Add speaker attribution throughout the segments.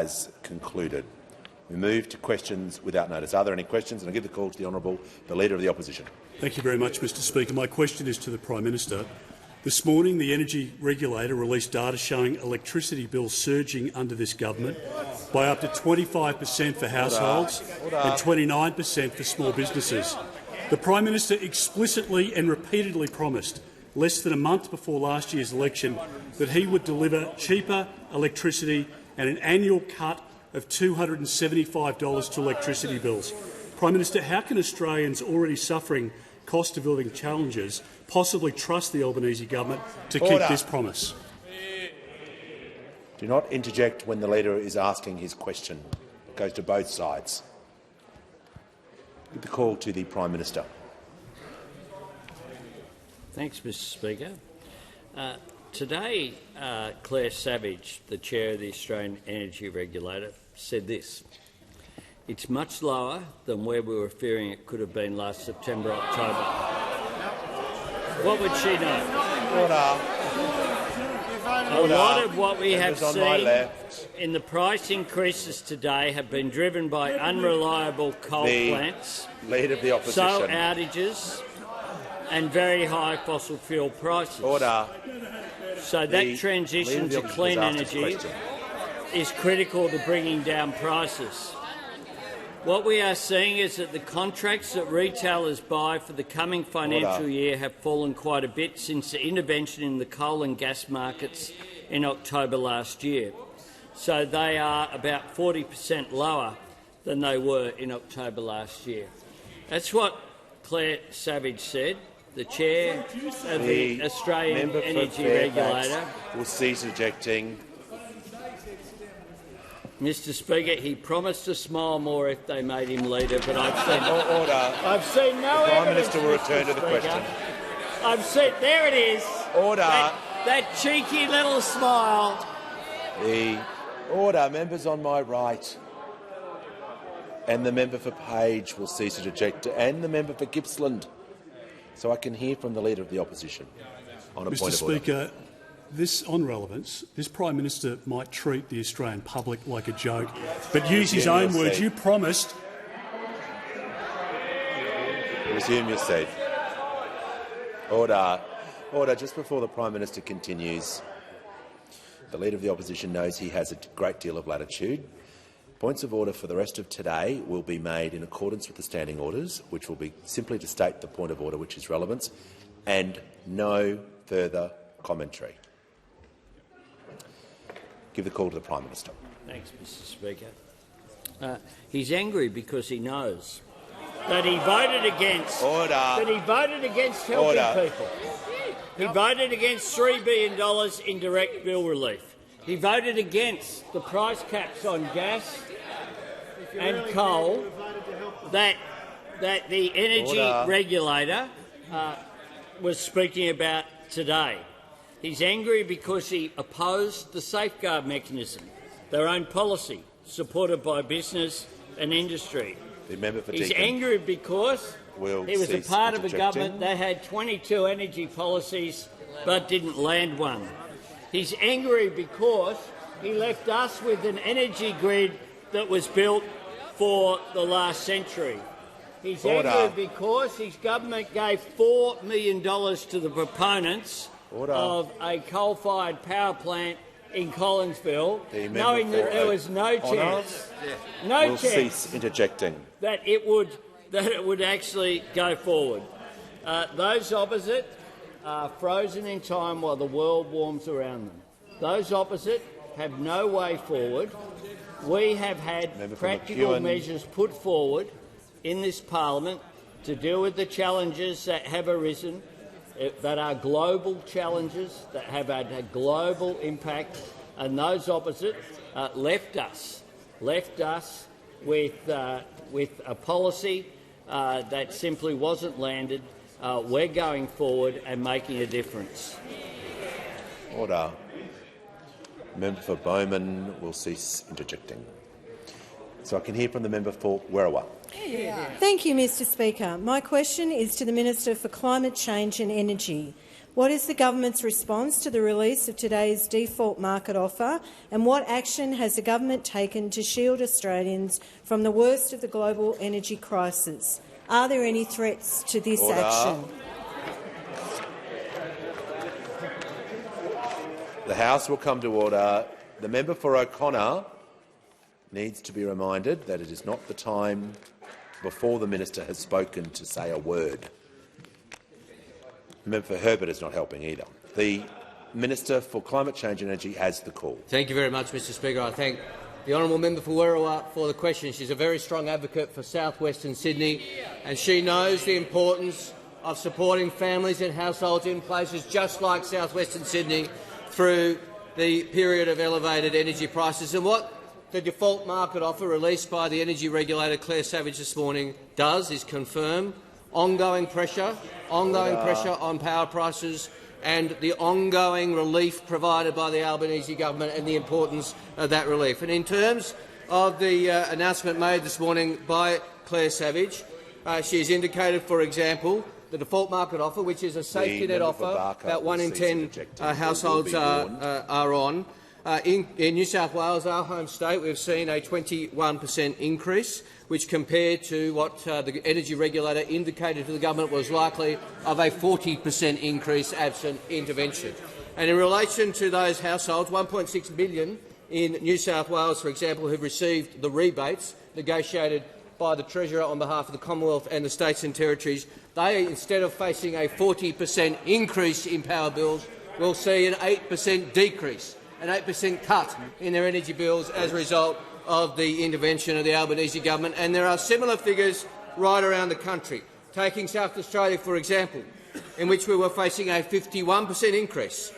Speaker 1: has concluded. We move to questions without notice. Are there any questions? And I give the call to the Leader of the Opposition.
Speaker 2: Thank you very much, Mr Speaker. My question is to the Prime Minister. This morning, the energy regulator released data showing electricity bills surging under this government by up to 25% for households and 29% for small businesses. The Prime Minister explicitly and repeatedly promised, less than a month before last year's election, that he would deliver cheaper electricity and an annual cut of $275 to electricity bills. Prime Minister, how can Australians already suffering cost of living challenges possibly trust the Albanese government to keep this promise?
Speaker 1: Do not interject when the Leader is asking his question. It goes to both sides. Give the call to the Prime Minister.
Speaker 3: Thanks, Mr Speaker. Today, Claire Savage, the Chair of the Australian Energy Regulator, said this: "It's much lower than where we were fearing it could have been last September, October." What would she know? A lot of what we have seen in the price increases today have been driven by unreliable coal plants,
Speaker 1: Leader of the Opposition,
Speaker 3: solar outages and very high fossil fuel prices. So that transition to clean energy is critical to bringing down prices. What we are seeing is that the contracts that retailers buy for the coming financial year have fallen quite a bit since the intervention in the coal and gas markets in October last year. So they are about 40% lower than they were in October last year. That's what Claire Savage said, the Chair of the Australian Energy Regulator.
Speaker 1: Will cease ejecting.
Speaker 3: Mr Speaker, he promised to smile more if they made him leader, but I've seen no
Speaker 1: the Prime
Speaker 3: evidence.
Speaker 1: Minister will return to the question.
Speaker 3: I've seen. There it is.
Speaker 1: Order.
Speaker 3: That cheeky little smile.
Speaker 1: Members on my right. And the member for Page will cease to eject, and the member for Gippsland. So I can hear from the Leader of the Opposition on a point of order.
Speaker 2: Mr Speaker, on relevance, this Prime Minister might treat the Australian public like a joke, but use his own words. You promised.
Speaker 1: Resume your seat. Order. Order. Just before the Prime Minister continues, the Leader of the Opposition knows he has a great deal of latitude. Points of order for the rest of today will be made in accordance with the standing orders, which will be simply to state the point of order which is relevance, and no further commentary. Give the call to the Prime Minister.
Speaker 3: Thanks, Mr Speaker. He's angry because he knows that he voted against. That he voted against helping people. He voted against $3 billion in direct bill relief. He voted against the price caps on gas and coal that the energy regulator was speaking about today. He's angry because he opposed the safeguard mechanism, their own policy, supported by business and industry. He's angry because he was a part of a government that had 22 energy policies but didn't land one. He's angry because he left us with an energy grid that was built for the last century. He's angry because his government gave $4 million to the proponents of a coal-fired power plant in Collinsville, knowing that there was no chance,
Speaker 1: cease interjecting,
Speaker 3: that it would actually go forward. Those opposite are frozen in time while the world warms around them. Those opposite have no way forward. We have had practical measures put forward in this parliament to deal with the challenges that have arisen, that are global challenges, that have had a global impact, and those opposite left us with a policy that simply wasn't landed. We're going forward and making a difference.
Speaker 1: Order. Member for Bowman will cease interjecting. So I can hear from the member for Werriwa.
Speaker 4: Thank you, Mr Speaker. My question is to the Minister for Climate Change and Energy. What is the government's response to the release of today's default market offer, and what action has the government taken to shield Australians from the worst of the global energy crisis? Are there any threats to this action?
Speaker 1: The House will come to order. The member for O'Connor needs to be reminded that it is not the time before the minister has spoken to say a word. The member for Herbert is not helping either. The Minister for Climate Change and Energy has the call.
Speaker 5: Thank you very much, Mr Speaker. I thank the honourable member for Werriwa for the question. She's a very strong advocate for south-western Sydney, and she knows the importance of supporting families and households in places just like south-western Sydney through the period of elevated energy prices. And what the default market offer released by the energy regulator Claire Savage this morning does is confirm ongoing pressure on power prices and the ongoing relief provided by the Albanese government and the importance of that relief. And in terms of the announcement made this morning by Claire Savage, she has indicated, for example, the default market offer, which is a safety net offer about 1 in 10 households are on. In New South Wales, our home state, we've seen a 21% increase, which compared to what the energy regulator indicated to the government was likely of a 40% increase absent intervention. And in relation to those households, 1.6 million in New South Wales, for example, who have received the rebates negotiated by the Treasurer on behalf of the Commonwealth and the states and territories, they, instead of facing a 40% increase in power bills, will see an 8% decrease, an 8% cut in their energy bills as a result of the intervention of the Albanese government. And there are similar figures right around the country. Taking South Australia, for example, in which we were facing a 51% increase,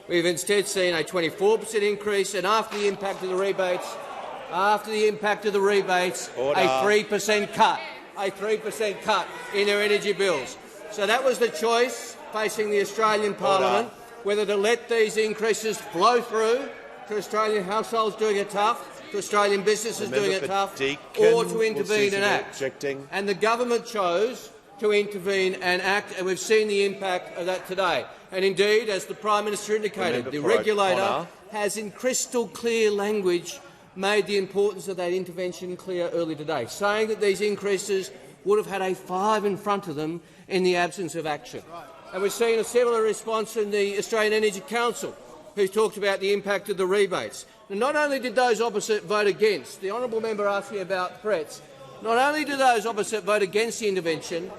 Speaker 5: we've instead seen a 24% increase, and after the impact of the rebates, a 3% cut in their energy bills. So that was the choice facing the Australian Parliament, whether to let these increases flow through to Australian households doing it tough, to Australian businesses doing it tough, or to intervene and act. And the government chose to intervene and act, and we've seen the impact of that today. And indeed, as the Prime Minister indicated, the regulator has in crystal clear language made the importance of that intervention clear early today, saying that these increases would have had a 5 in front of them in the absence of action. And we've seen a similar response in the Australian Energy Council, who talked about the impact of the rebates. And not only did those opposite vote against, the honourable member asked me about threats, not only did those opposite vote against the intervention,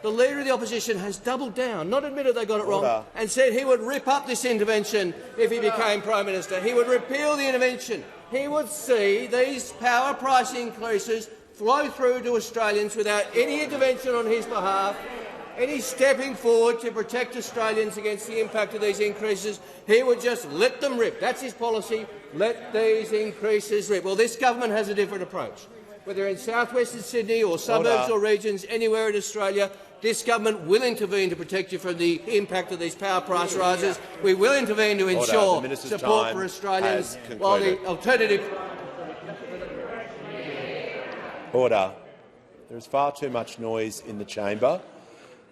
Speaker 5: the Leader of the Opposition has doubled down, not admitted they got it wrong, and said he would rip up this intervention if he became Prime Minister. He would repeal the intervention. He would see these power price increases flow through to Australians without any intervention on his behalf, any stepping forward to protect Australians against the impact of these increases. He would just let them rip. That's his policy. Let these increases rip. Well, this government has a different approach. Whether in south-western Sydney or suburbs or regions, anywhere in Australia, this government will intervene to protect you from the impact of these power price rises. We will intervene to ensure support for Australians, while the alternative—
Speaker 1: Order. There is far too much noise in the chamber,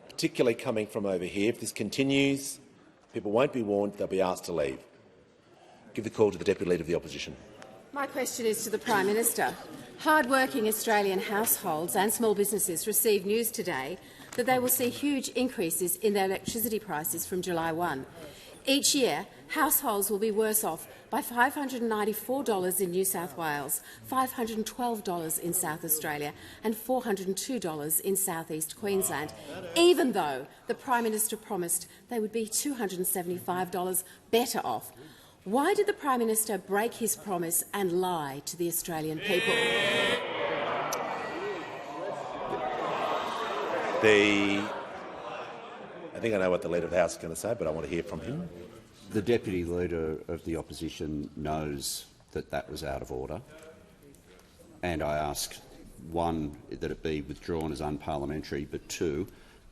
Speaker 1: particularly coming from over here. If this continues, people won't be warned. They'll be asked to leave. Give the call to the Deputy Leader of the Opposition.
Speaker 6: My question is to the Prime Minister. Hard-working Australian households and small businesses received news today that they will see huge increases in their electricity prices from July 1. Each year, households will be worse off by $594 in New South Wales, $512 in South Australia and $402 in South East Queensland, even though the Prime Minister promised they would be $275 better off. Why did the Prime Minister break his promise and lie to the Australian people?
Speaker 1: I think I know what the Leader of the House is going to say, but I want to hear from him.
Speaker 7: The Deputy Leader of the Opposition knows that that was out of order, and I ask, one, that it be withdrawn as unparliamentary, but two,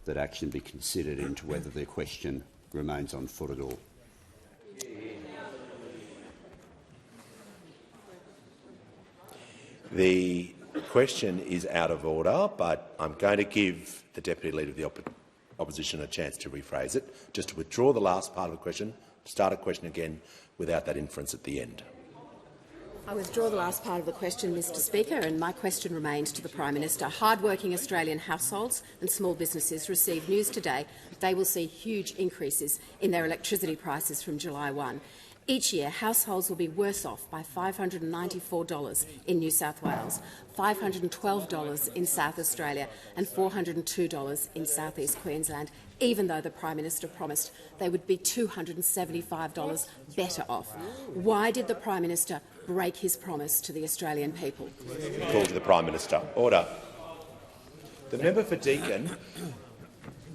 Speaker 7: that action be considered into whether the question remains on foot at all.
Speaker 1: The question is out of order, but I'm going to give the Deputy Leader of the opposition a chance to rephrase it, just to withdraw the last part of the question, start a question again without that inference at the end.
Speaker 6: I withdraw the last part of the question, Mr Speaker, and my question remains to the Prime Minister. Hard-working Australian households and small businesses received news today that they will see huge increases in their electricity prices from July 1. Each year, households will be worse off by $594 in New South Wales, $512 in South Australia and $402 in South East Queensland, even though the Prime Minister promised they would be $275 better off. Why did the Prime Minister break his promise to the Australian people?
Speaker 1: Call to the Prime Minister. Order. The member for Deakin,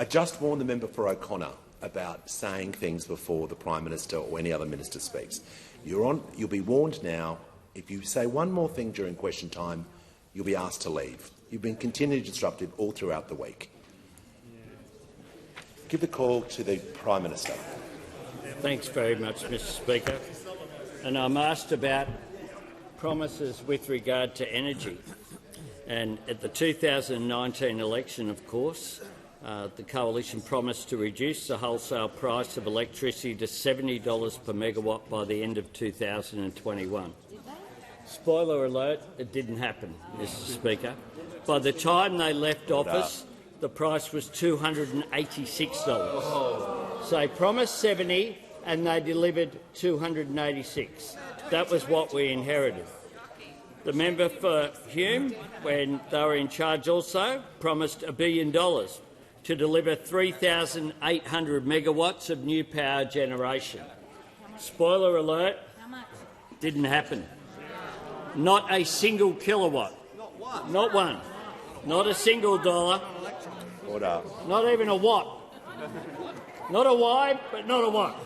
Speaker 1: I just warned the member for O'Connor about saying things before the Prime Minister or any other minister speaks. You'll be warned now. If you say one more thing during question time, you'll be asked to leave. You've been continually disruptive all throughout the week. Give the call to the Prime Minister.
Speaker 3: Thanks very much, Mr Speaker. And I'm asked about promises with regard to energy. And at the 2019 election, of course, the Coalition promised to reduce the wholesale price of electricity to $70 per megawatt by the end of 2021. Spoiler alert, it didn't happen, Mr Speaker. By the time they left office, the price was $286. So they promised 70 and they delivered 286. That was what we inherited. The member for Hume, when they were in charge also, promised $1 billion to deliver 3,800 megawatts of new power generation. Spoiler alert, didn't happen. Not a single kilowatt. Not one. Not a single dollar.
Speaker 1: Order.
Speaker 3: Not even a watt. Not a why, but not a watt.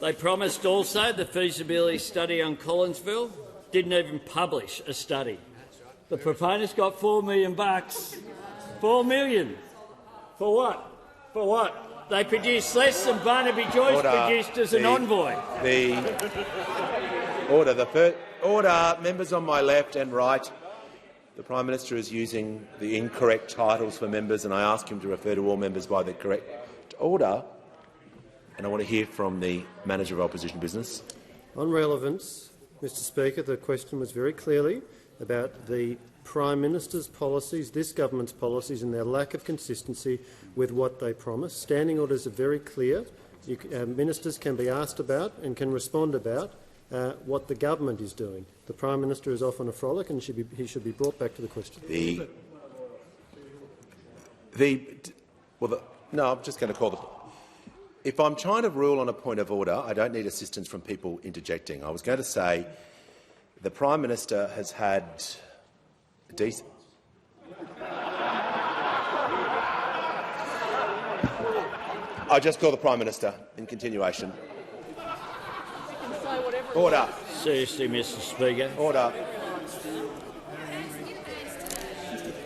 Speaker 3: They promised also the feasibility study on Collinsville. Didn't even publish a study. The proponents got $4 million. $4 million. For what? For what? They produced less than Barnaby Joyce produced as an envoy.
Speaker 1: Order. Members on my left and right. The Prime Minister is using the incorrect titles for members, and I ask him to refer to all members by the correct order. And I want to hear from the Manager of Opposition Business.
Speaker 8: On relevance, Mr Speaker, the question was very clearly about the Prime Minister's policies, this government's policies, and their lack of consistency with what they promised. Standing orders are very clear. Ministers can be asked about and can respond about what the government is doing. The Prime Minister is off on a frolic and he should be brought back to the question.
Speaker 1: No, I'm just going to call the... If I'm trying to rule on a point of order, I don't need assistance from people interjecting. I was going to say the Prime Minister has had decent... I just call the Prime Minister in continuation. Order.
Speaker 3: Seriously, Mr Speaker.
Speaker 1: Order.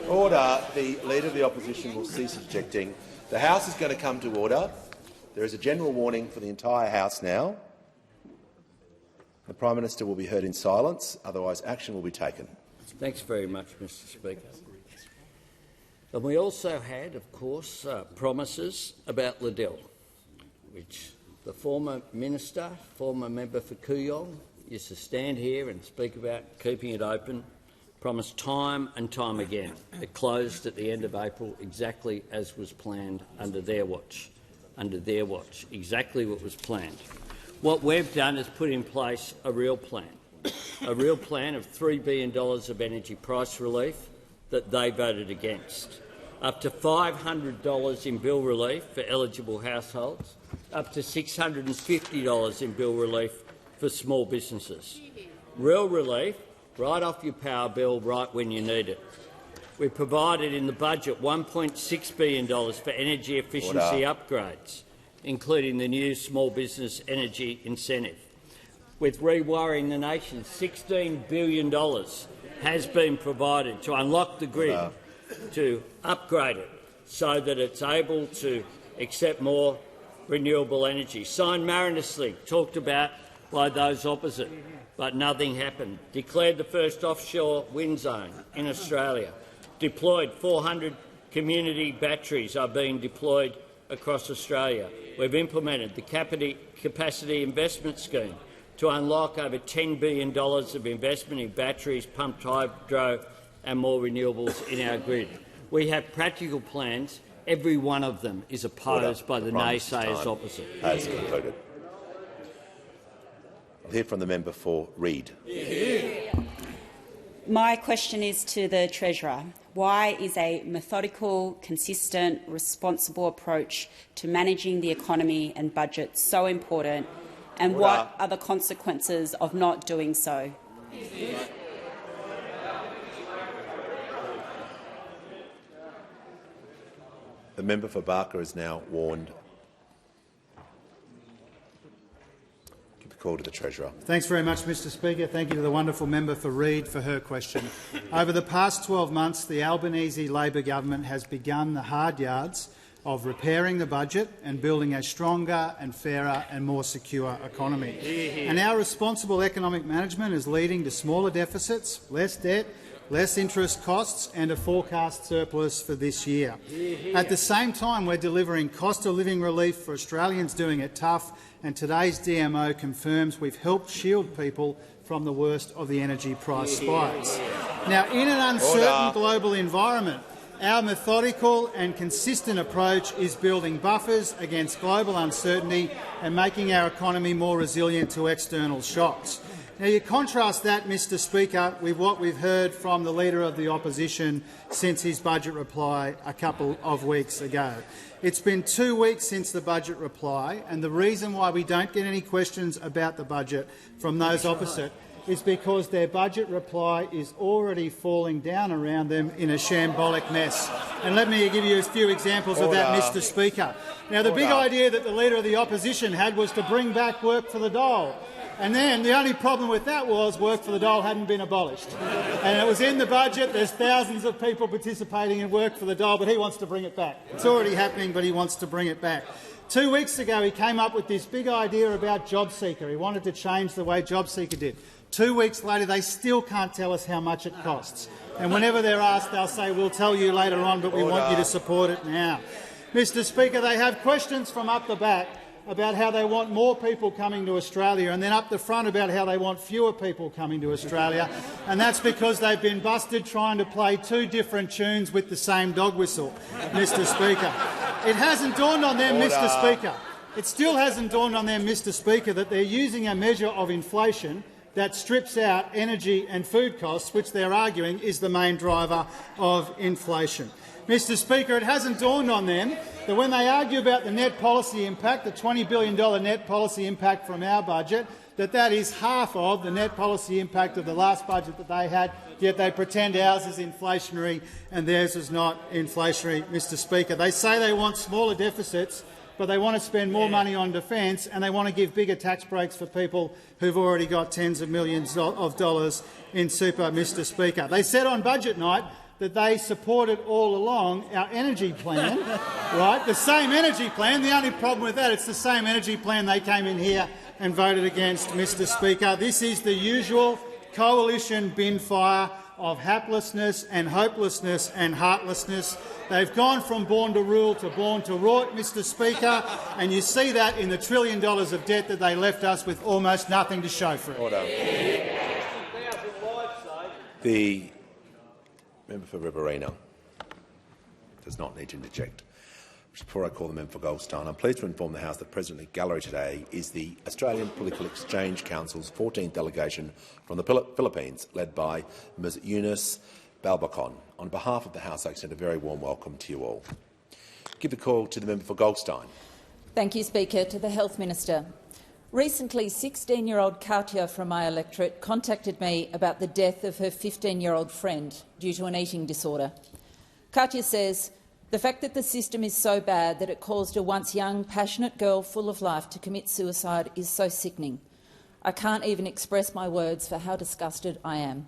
Speaker 1: Order. The Leader of the Opposition will cease objecting. The House is going to come to order. There is a general warning for the entire House now. The Prime Minister will be heard in silence, otherwise action will be taken.
Speaker 3: Thanks very much, Mr Speaker. And we also had, of course, promises about Liddell, which the former minister, former member for Kooyong, used to stand here and speak about keeping it open, promised time and time again. It closed at the end of April exactly as was planned under their watch. Exactly what was planned. What we've done is put in place a real plan of $3 billion of energy price relief that they voted against, up to $500 in bill relief for eligible households, up to $650 in bill relief for small businesses. Real relief, right off your power bill, right when you need it. We provided in the budget $1.6 billion for energy efficiency upgrades, including the new small business energy incentive. With Rewiring the Nation, $16 billion has been provided to unlock the grid, to upgrade it so that it's able to accept more renewable energy. Signed Marinus Link, talked about by those opposite, but nothing happened. Declared the first offshore wind zone in Australia. Deployed $400 community batteries are being deployed across Australia. We've implemented the Capacity Investment Scheme to unlock over $10 billion of investment in batteries, pumped hydro and more renewables in our grid. We have practical plans. Every one of them is opposed by the naysayers opposite.
Speaker 1: Has concluded. I'll hear from the member for Reid.
Speaker 9: My question is to the Treasurer. Why is a methodical, consistent, responsible approach to managing the economy and budget so important, and what are the consequences of not doing so?
Speaker 1: The member for Barker is now warned. Give the call to the Treasurer.
Speaker 10: Thanks very much, Mr Speaker. Thank you to the wonderful member for Reid for her question. Over the past 12 months, the Albanese Labor government has begun the hard yards of repairing the budget and building a stronger and fairer and more secure economy. And our responsible economic management is leading to smaller deficits, less debt, less interest costs and a forecast surplus for this year. At the same time, we're delivering cost-of-living relief for Australians doing it tough, and today's DMO confirms we've helped shield people from the worst of the energy price spikes. Now, in an uncertain global environment, our methodical and consistent approach is building buffers against global uncertainty and making our economy more resilient to external shocks. Now, you contrast that, Mr Speaker, with what we've heard from the Leader of the Opposition since his budget reply a couple of weeks ago. It's been 2 weeks since the budget reply, and the reason why we don't get any questions about the budget from those opposite is because their budget reply is already falling down around them in a shambolic mess. And let me give you a few examples of that, Mr Speaker. Now, the big idea that the Leader of the Opposition had was to bring back work for the dole. And then the only problem with that was work for the dole hadn't been abolished. And it was in the budget. There's thousands of people participating in work for the dole, but he wants to bring it back. It's already happening, but he wants to bring it back. 2 weeks ago, he came up with this big idea about JobSeeker. He wanted to change the way JobSeeker did. 2 weeks later, they still can't tell us how much it costs. And whenever they're asked, they'll say, we'll tell you later on, but we want you to support it now. Mr Speaker, they have questions from up the back about how they want more people coming to Australia, and then up the front about how they want fewer people coming to Australia, and that's because they've been busted trying to play two different tunes with the same dog whistle, Mr Speaker. It hasn't dawned on them, Mr Speaker. It still hasn't dawned on them, Mr Speaker, that they're using a measure of inflation that strips out energy and food costs, which they're arguing is the main driver of inflation. Mr Speaker, it hasn't dawned on them that when they argue about the net policy impact, the $20 billion net policy impact from our budget, that is half of the net policy impact of the last budget that they had, yet they pretend ours is inflationary and theirs is not inflationary, Mr Speaker. They say they want smaller deficits, but they want to spend more money on defence and they want to give bigger tax breaks for people who've already got tens of millions of dollars in super, Mr Speaker. They said on budget night that they supported all along our energy plan, right? The same energy plan. The only problem with that, it's the same energy plan they came in here and voted against, Mr Speaker. This is the usual coalition bin fire of haplessness and hopelessness and heartlessness. They've gone from born to rule to born to rot, Mr Speaker, and you see that in the $1 trillion of debt that they left us with almost nothing to show for it.
Speaker 1: Order. The member for Riverina does not need to interject. Before I call the member for Goldstein, I'm pleased to inform the House that present at gallery today is the Australian Political Exchange Council's 14th delegation from the Philippines, led by Ms Eunice Balbacon. On behalf of the House, I extend a very warm welcome to you all. Give the call to the member for Goldstein.
Speaker 11: Thank you, Speaker. To the Health Minister. Recently, 16-year-old Katia from my electorate contacted me about the death of her 15-year-old friend due to an eating disorder. Katia says, "The fact that the system is so bad that it caused a once young, passionate girl full of life to commit suicide is so sickening. I can't even express my words for how disgusted I am."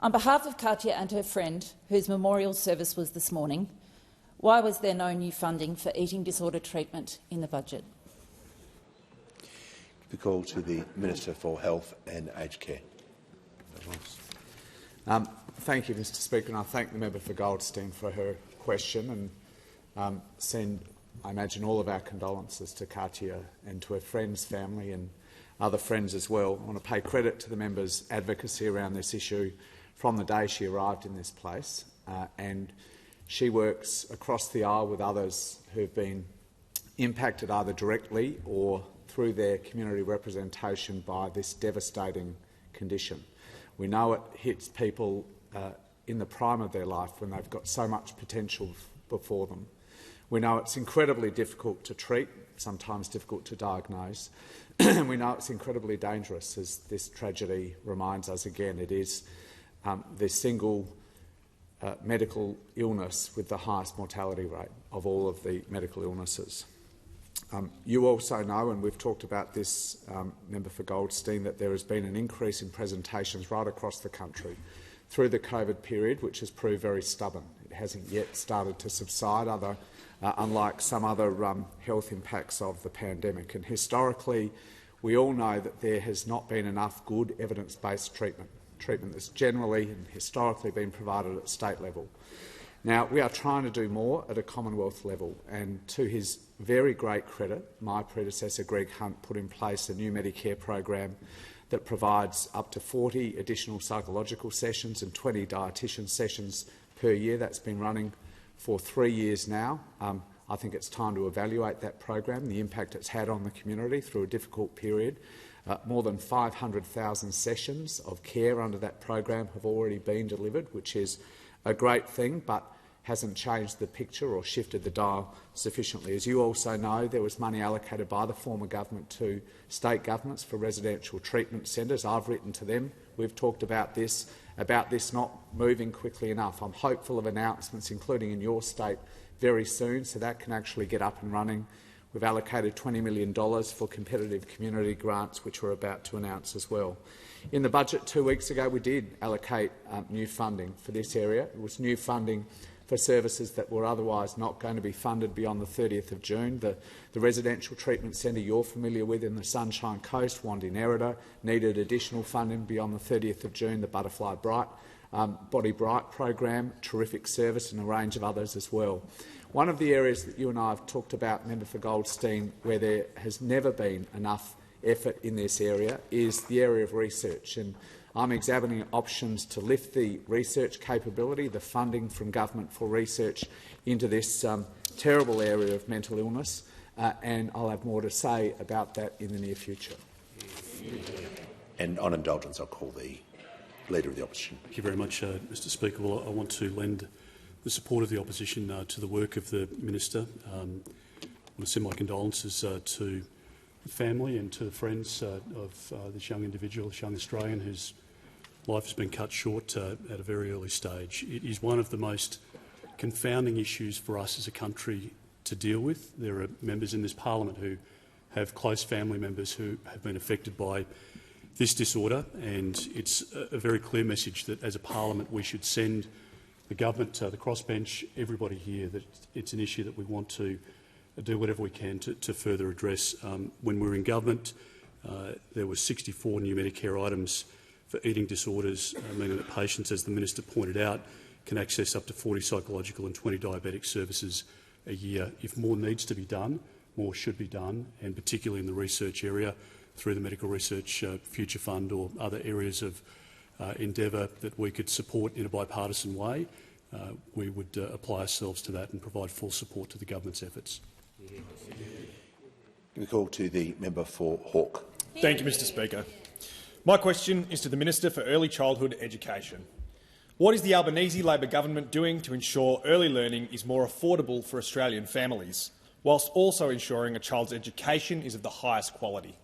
Speaker 11: On behalf of Katia and her friend, whose memorial service was this morning, why was there no new funding for eating disorder treatment in the budget?
Speaker 1: The call to the Minister for Health and Aged Care.
Speaker 12: Thank you, Mr Speaker, and I thank the member for Goldstein for her question and send, I imagine, all of our condolences to Katia and to her friends, family and other friends as well. I want to pay credit to the member's advocacy around this issue from the day she arrived in this place, and she works across the aisle with others who have been impacted either directly or through their community representation by this devastating condition. We know it hits people in the prime of their life when they've got so much potential before them. We know it's incredibly difficult to treat, sometimes difficult to diagnose, and we know it's incredibly dangerous, as this tragedy reminds us again. It is the single medical illness with the highest mortality rate of all of the medical illnesses. You also know, and we've talked about this, Member for Goldstein, that there has been an increase in presentations right across the country through the COVID period, which has proved very stubborn. It hasn't yet started to subside, unlike some other health impacts of the pandemic. And historically, we all know that there has not been enough good evidence-based treatment that's generally and historically been provided at state level. Now, we are trying to do more at a Commonwealth level, and to his very great credit, my predecessor Greg Hunt put in place a new Medicare program that provides up to 40 additional psychological sessions and 20 dietitian sessions per year. That's been running for 3 years now. I think it's time to evaluate that program, the impact it's had on the community through a difficult period. More than 500,000 sessions of care under that program have already been delivered, which is a great thing, but hasn't changed the picture or shifted the dial sufficiently. As you also know, there was money allocated by the former government to state governments for residential treatment centres. I've written to them. We've talked about this not moving quickly enough. I'm hopeful of announcements, including in your state, very soon, so that can actually get up and running. We've allocated $20 million for competitive community grants, which we're about to announce as well. In the budget 2 weeks ago, we did allocate new funding for this area. It was new funding for services that were otherwise not going to be funded beyond the 30th of June. The residential treatment centre you're familiar with in the Sunshine Coast, Wandinnerida, needed additional funding beyond the 30th of June. The Butterfly Bright, Body Bright program, terrific service, and a range of others as well. One of the areas that you and I have talked about, Member for Goldstein, where there has never been enough effort in this area is the area of research. And I'm examining options to lift the research capability, the funding from government for research into this terrible area of mental illness, and I'll have more to say about that in the near future.
Speaker 1: And on indulgence, I'll call the Leader of the Opposition.
Speaker 2: Thank you very much, Mr Speaker. Well, I want to lend the support of the opposition to the work of the minister. I want to send my condolences to the family and to the friends of this young individual, this young Australian whose life has been cut short at a very early stage. It is one of the most confounding issues for us as a country to deal with. There are members in this parliament who have close family members who have been affected by this disorder, and it's a very clear message that as a parliament we should send the government, the crossbench, everybody here, that it's an issue that we want to do whatever we can to further address. When we were in government, there were 64 new Medicare items for eating disorders, meaning that patients, as the minister pointed out, can access up to 40 psychological and 20 diabetic services a year. If more needs to be done, more should be done, and particularly in the research area, through the Medical Research Future Fund or other areas of endeavour that we could support in a bipartisan way, we would apply ourselves to that and provide full support to the government's efforts.
Speaker 1: We call to the member for Hawke.
Speaker 13: Thank you, Mr Speaker. My question is to the Minister for Early Childhood Education. What is the Albanese Labor government doing to ensure early learning is more affordable for Australian families, whilst also ensuring a child's education is of the highest quality?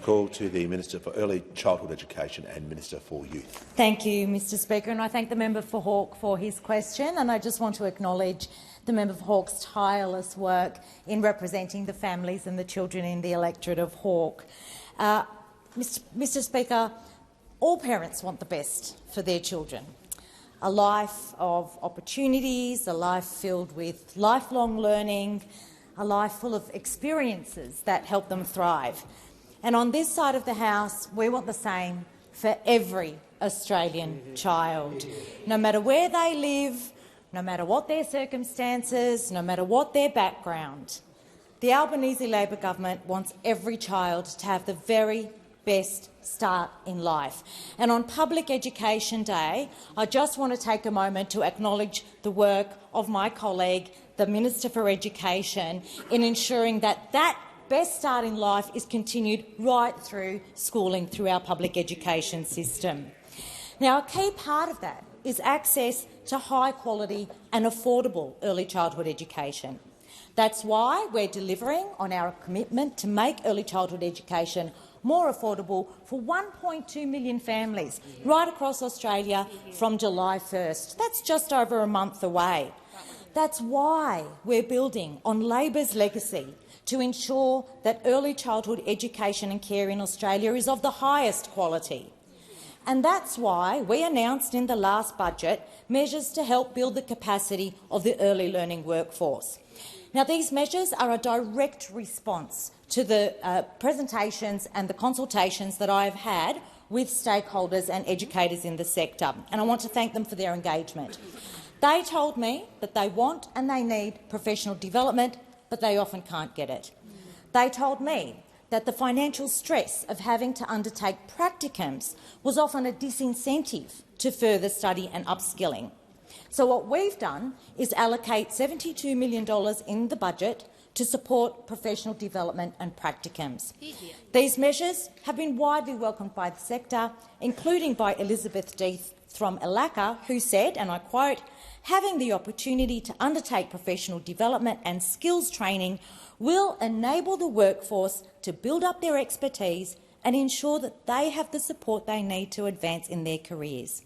Speaker 1: Call to the Minister for Early Childhood Education and Minister for Youth.
Speaker 14: Thank you, Mr Speaker, and I thank the member for Hawke for his question, and I just want to acknowledge the member for Hawke's tireless work in representing the families and the children in the electorate of Hawke. Mr Speaker, all parents want the best for their children. A life of opportunities, a life filled with lifelong learning, a life full of experiences that help them thrive. And on this side of the House, we want the same for every Australian child, no matter where they live, no matter what their circumstances, no matter what their background. The Albanese Labor government wants every child to have the very best start in life. And on Public Education Day, I just want to take a moment to acknowledge the work of my colleague, the Minister for Education, in ensuring that that best start in life is continued right through schooling through our public education system. Now, a key part of that is access to high-quality and affordable early childhood education. That's why we're delivering on our commitment to make early childhood education more affordable for 1.2 million families right across Australia from July 1st. That's just over a month away. That's why we're building on Labor's legacy to ensure that early childhood education and care in Australia is of the highest quality. And that's why we announced in the last budget measures to help build the capacity of the early learning workforce. Now, these measures are a direct response to the presentations and the consultations that I have had with stakeholders and educators in the sector, and I want to thank them for their engagement. They told me that they want and they need professional development, but they often can't get it. They told me that the financial stress of having to undertake practicums was often a disincentive to further study and upskilling. So what we've done is allocate $72 million in the budget to support professional development and practicums. These measures have been widely welcomed by the sector, including by Elizabeth Death from ELACA, who said, and I quote, "Having the opportunity to undertake professional development and skills training will enable the workforce to build up their expertise and ensure that they have the support they need to advance in their careers."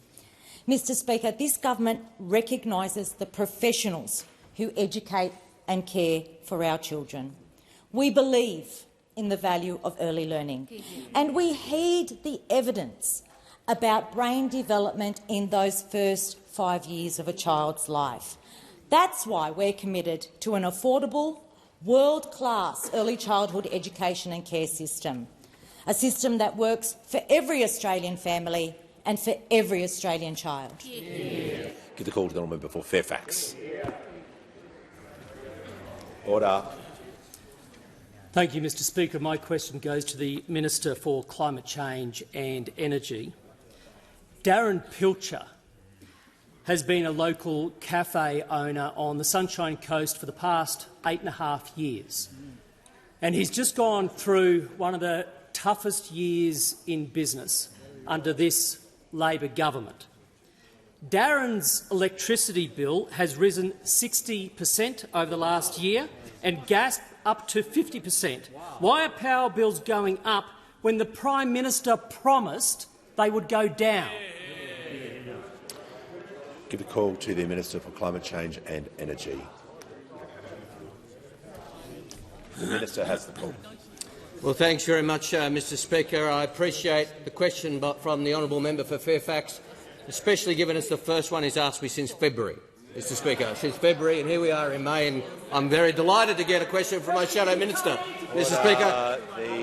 Speaker 14: Mr Speaker, this government recognises the professionals who educate and care for our children. We believe in the value of early learning, and we heed the evidence about brain development in those first 5 years of a child's life. That's why we're committed to an affordable, world-class early childhood education and care system, a system that works for every Australian family and for every Australian child.
Speaker 1: Give the call to the honourable member for Fairfax. Order.
Speaker 15: Thank you, Mr Speaker. My question goes to the Minister for Climate Change and Energy. Darren Pilcher has been a local cafe owner on the Sunshine Coast for the past 8.5 years, and he's just gone through one of the toughest years in business under this Labor government. Darren's electricity bill has risen 60% over the last year and gas up to 50%. Why are power bills going up when the Prime Minister promised they would go down?
Speaker 1: Give the call to the Minister for Climate Change and Energy. The Minister has the call.
Speaker 5: Well, thanks very much, Mr Speaker. I appreciate the question from the honourable member for Fairfax, especially given it's the first one he's asked me since February, Mr Speaker, since February, and here we are in May, and I'm very delighted to get a question from my Shadow Minister, Mr Speaker.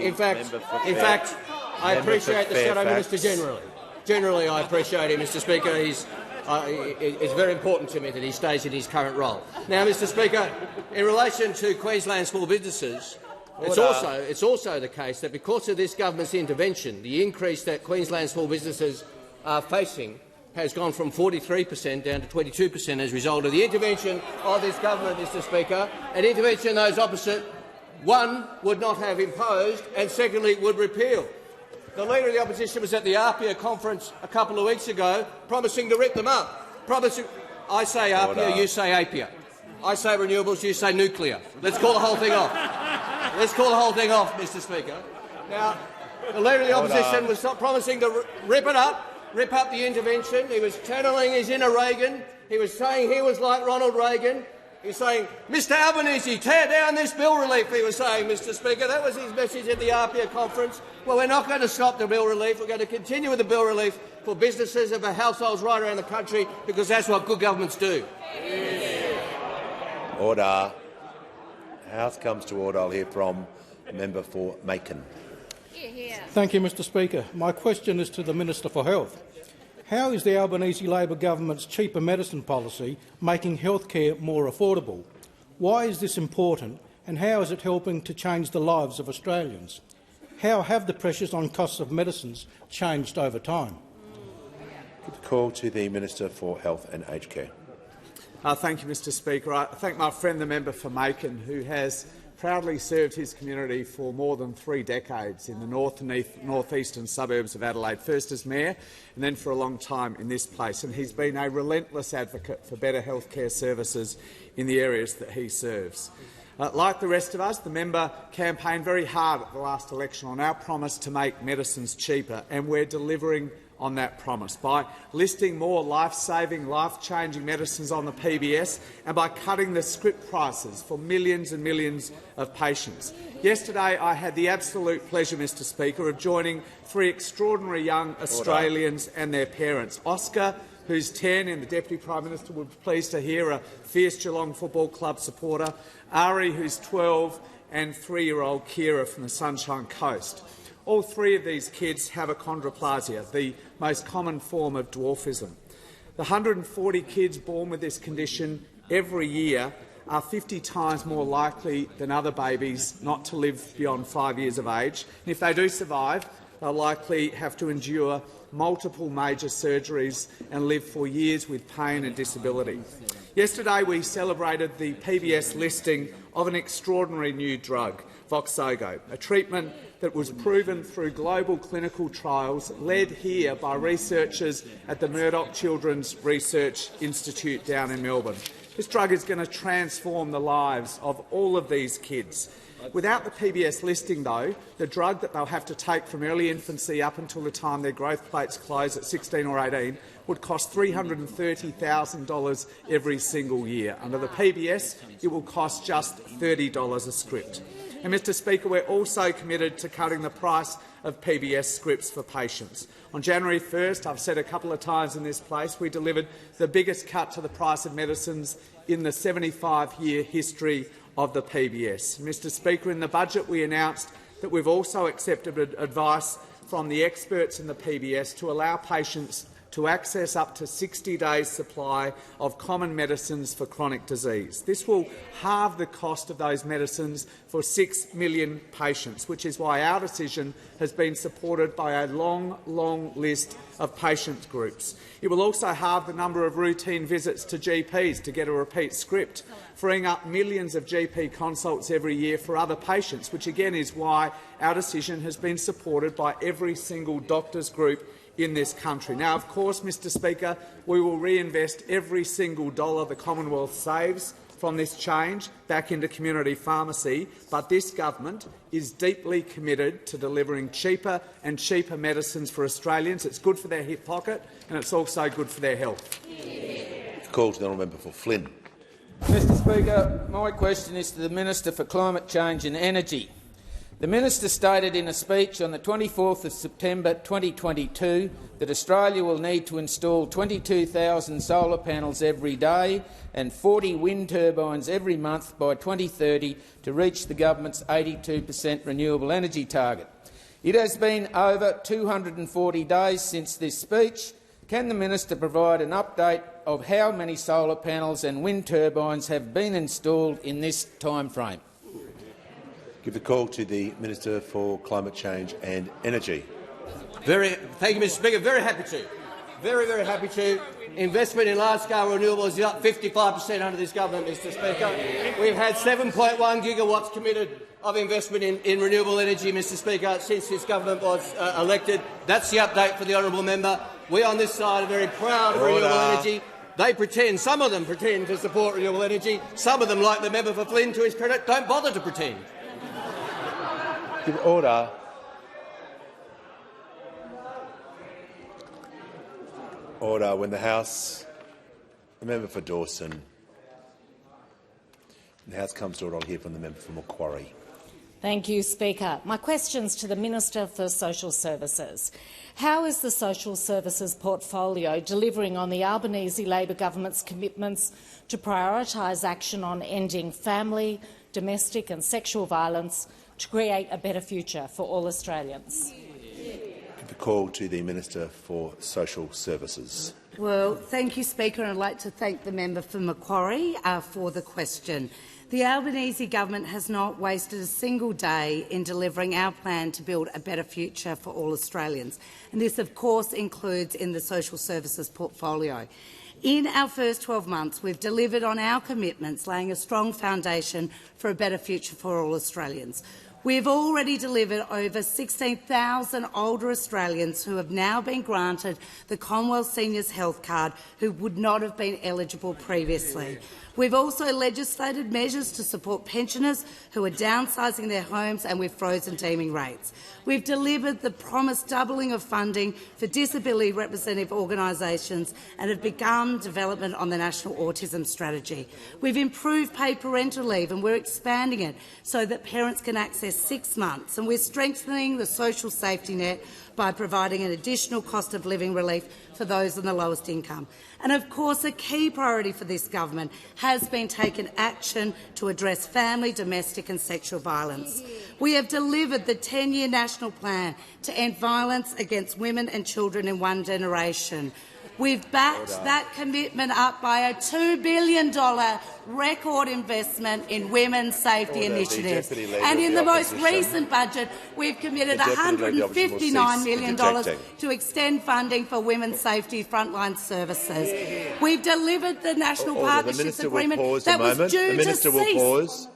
Speaker 5: In fact, I appreciate the Shadow Minister generally. Generally, I appreciate him, Mr Speaker. It's very important to me that he stays in his current role. Now, Mr Speaker, in relation to Queensland small businesses, it's also the case that because of this government's intervention, the increase that Queensland small businesses are facing has gone from 43% down to 22% as a result of the intervention of this government, Mr Speaker, an intervention those opposite, one, would not have imposed, and secondly, would repeal. The Leader of the Opposition was at the APIA conference a couple of weeks ago promising to rip them up. I say APIA, you say APIA. I say renewables, you say nuclear. Let's call the whole thing off. Let's call the whole thing off, Mr Speaker. Now, the Leader of the Opposition was promising to rip up the intervention. He was channelling his inner Reagan. He was saying he was like Ronald Reagan. He was saying, Mr Albanese, tear down this bill relief, he was saying, Mr Speaker. That was his message at the APIA conference. Well, we're not going to stop the bill relief. We're going to continue with the bill relief for businesses and for households right around the country, because that's what good governments do.
Speaker 1: Order. House comes to order. I'll hear from the member for Macon.
Speaker 16: Thank you, Mr Speaker. My question is to the Minister for Health. How is the Albanese Labor government's cheaper medicine policy making healthcare more affordable? Why is this important, and how is it helping to change the lives of Australians? How have the pressures on costs of medicines changed over time?
Speaker 1: Call to the Minister for Health and Aged Care.
Speaker 12: Thank you, Mr Speaker. I thank my friend the member for Macon, who has proudly served his community for more than 3 decades in the north and north-eastern suburbs of Adelaide, first as mayor and then for a long time in this place. And he's been a relentless advocate for better healthcare services in the areas that he serves. Like the rest of us, the member campaigned very hard at the last election on our promise to make medicines cheaper, and we're delivering on that promise by listing more life-saving, life-changing medicines on the PBS and by cutting the script prices for millions and millions of patients. Yesterday I had the absolute pleasure, Mr Speaker, of joining 3 extraordinary young Australians and their parents. Oscar, who's 10 and the Deputy Prime Minister would be pleased to hear, a fierce Geelong Football Club supporter, Ari, who's 12, and 3-year-old Kira from the Sunshine Coast. All 3 of these kids have achondroplasia, the most common form of dwarfism. The 140 kids born with this condition every year are 50 times more likely than other babies not to live beyond 5 years of age. And if they do survive, they'll likely have to endure multiple major surgeries and live for years with pain and disability. Yesterday we celebrated the PBS listing of an extraordinary new drug, Voxzogo, a treatment that was proven through global clinical trials led here by researchers at the Murdoch Children's Research Institute down in Melbourne. This drug is going to transform the lives of all of these kids. Without the PBS listing, though, the drug that they'll have to take from early infancy up until the time their growth plates close at 16 or 18 would cost $330,000 every single year. Under the PBS, it will cost just $30 a script. And, Mr Speaker, we're also committed to cutting the price of PBS scripts for patients. On January 1st, I've said a couple of times in this place, we delivered the biggest cut to the price of medicines in the 75-year history of the PBS. Mr Speaker, in the budget we announced that we've also accepted advice from the experts in the PBS to allow patients to access up to 60 days' supply of common medicines for chronic disease. This will halve the cost of those medicines for 6 million patients, which is why our decision has been supported by a long list of patient groups. It will also halve the number of routine visits to GPs to get a repeat script, freeing up millions of GP consults every year for other patients, which again is why our decision has been supported by every single doctors' group in this country. Now, of course, Mr Speaker, we will reinvest every single dollar the Commonwealth saves from this change back into community pharmacy, but this government is deeply committed to delivering cheaper and cheaper medicines for Australians. It's good for their hip pocket and it's also good for their health.
Speaker 1: Call to the honourable member for Flynn.
Speaker 17: Mr Speaker, my question is to the Minister for Climate Change and Energy. The minister stated in a speech on the 24th of September 2022 that Australia will need to install 22,000 solar panels every day and 40 wind turbines every month by 2030 to reach the government's 82% renewable energy target. It has been over 240 days since this speech. Can the minister provide an update of how many solar panels and wind turbines have been installed in this timeframe?
Speaker 1: Give the call to the Minister for Climate Change and Energy.
Speaker 5: Thank you, Mr Speaker. Very happy to. Very happy to. Investment in large-scale renewables is up 55% under this government, Mr Speaker. We've had 7.1 gigawatts committed of investment in renewable energy, Mr Speaker, since this government was elected. That's the update for the honourable member. We on this side are very proud of renewable energy. They pretend, some of them pretend to support renewable energy. Some of them, like the member for Flynn, to his credit, don't bother to pretend.
Speaker 1: Give order. Order. When the House, the member for Dawson, when the House comes to order, I'll hear from the member for Macquarie.
Speaker 18: Thank you, Speaker. My question's to the Minister for Social Services. How is the social services portfolio delivering on the Albanese Labor government's commitments to prioritise action on ending family, domestic and sexual violence to create a better future for all Australians?
Speaker 1: The call to the Minister for Social Services.
Speaker 19: Well, thank you, Speaker, and I'd like to thank the member for Macquarie for the question. The Albanese government has not wasted a single day in delivering our plan to build a better future for all Australians, and this, of course, includes in the social services portfolio. In our first 12 months, we've delivered on our commitments, laying a strong foundation for a better future for all Australians. We've already delivered over 16,000 older Australians who have now been granted the Commonwealth Seniors Health Card who would not have been eligible previously. We've also legislated measures to support pensioners who are downsizing their homes, and we've frozen deeming rates. We've delivered the promised doubling of funding for disability representative organisations and have begun development on the National Autism Strategy. We've improved paid parental leave, and we're expanding it so that parents can access 6 months, and we're strengthening the social safety net by providing an additional cost of living relief for those on the lowest income. And of course, a key priority for this government has been taking action to address family, domestic and sexual violence. We have delivered the 10-year national plan to end violence against women and children in one generation. We've backed that commitment up by a $2 billion record investment in women's safety initiatives. And in the most recent budget, we've committed $159 million to extend funding for women's safety frontline services. We've delivered the National Partnerships Agreement that was due to cease.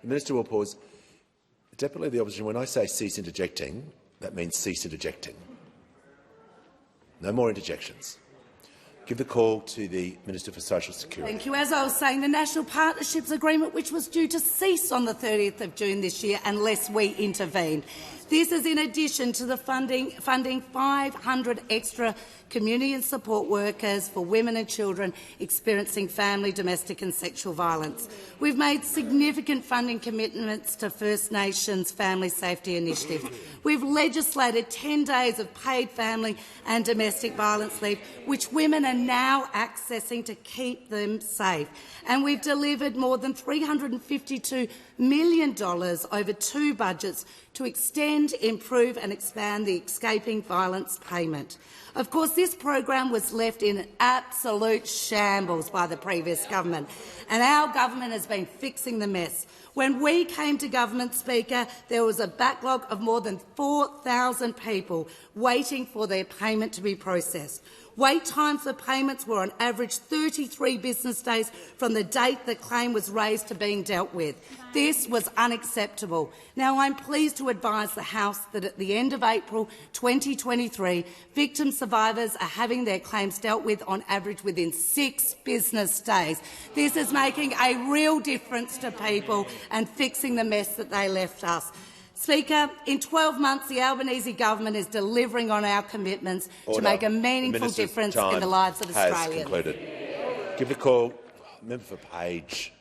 Speaker 1: The Minister will pause. Deputy Leader of the Opposition, when I say cease interjecting, that means cease interjecting. No more interjections. Give the call to the Minister for Social Security.
Speaker 19: Thank you. As I was saying, the National Partnerships Agreement, which was due to cease on the 30th of June this year unless we intervened. This is in addition to the funding 500 extra community and support workers for women and children experiencing family, domestic and sexual violence. We've made significant funding commitments to First Nations family safety initiatives. We've legislated 10 days of paid family and domestic violence leave, which women are now accessing to keep them safe. And we've delivered more than $352 million over 2 budgets to extend, improve and expand the escaping violence payment. Of course, this program was left in absolute shambles by the previous government, and our government has been fixing the mess. When we came to government, Speaker, there was a backlog of more than 4,000 people waiting for their payment to be processed. Wait times for payments were on average 33 business days from the date the claim was raised to being dealt with. This was unacceptable. Now, I'm pleased to advise the House that at the end of April 2023, victim survivors are having their claims dealt with on average within 6 business days. This is making a real difference to people and fixing the mess that they left us. Speaker, in 12 months, the Albanese government is delivering on our commitments to make a meaningful difference in the lives of Australians.
Speaker 1: Concluded. Give the call. Member for Page.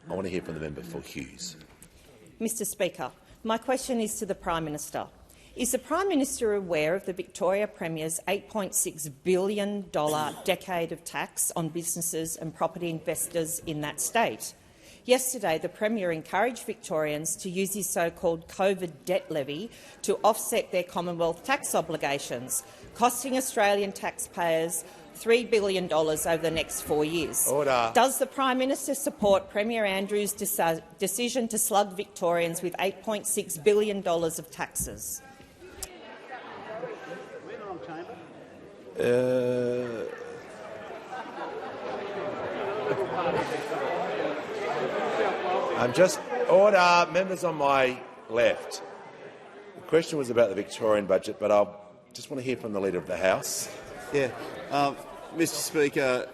Speaker 1: I want to hear from the member for Hughes.
Speaker 20: Mr Speaker, my question is to the Prime Minister. Is the Prime Minister aware of the Victoria Premier's $8.6 billion decade of tax on businesses and property investors in that state? Yesterday, the Premier encouraged Victorians to use his so-called COVID debt levy to offset their Commonwealth tax obligations, costing Australian taxpayers $3 billion over the next 4 years.
Speaker 1: Order.
Speaker 20: Does the Prime Minister support Premier Andrews' decision to slug Victorians with $8.6 billion of taxes?
Speaker 1: I'm just order, members on my left. The question was about the Victorian budget, but I just want to hear from the Leader of the House.
Speaker 7: Yeah, Mr. Speaker,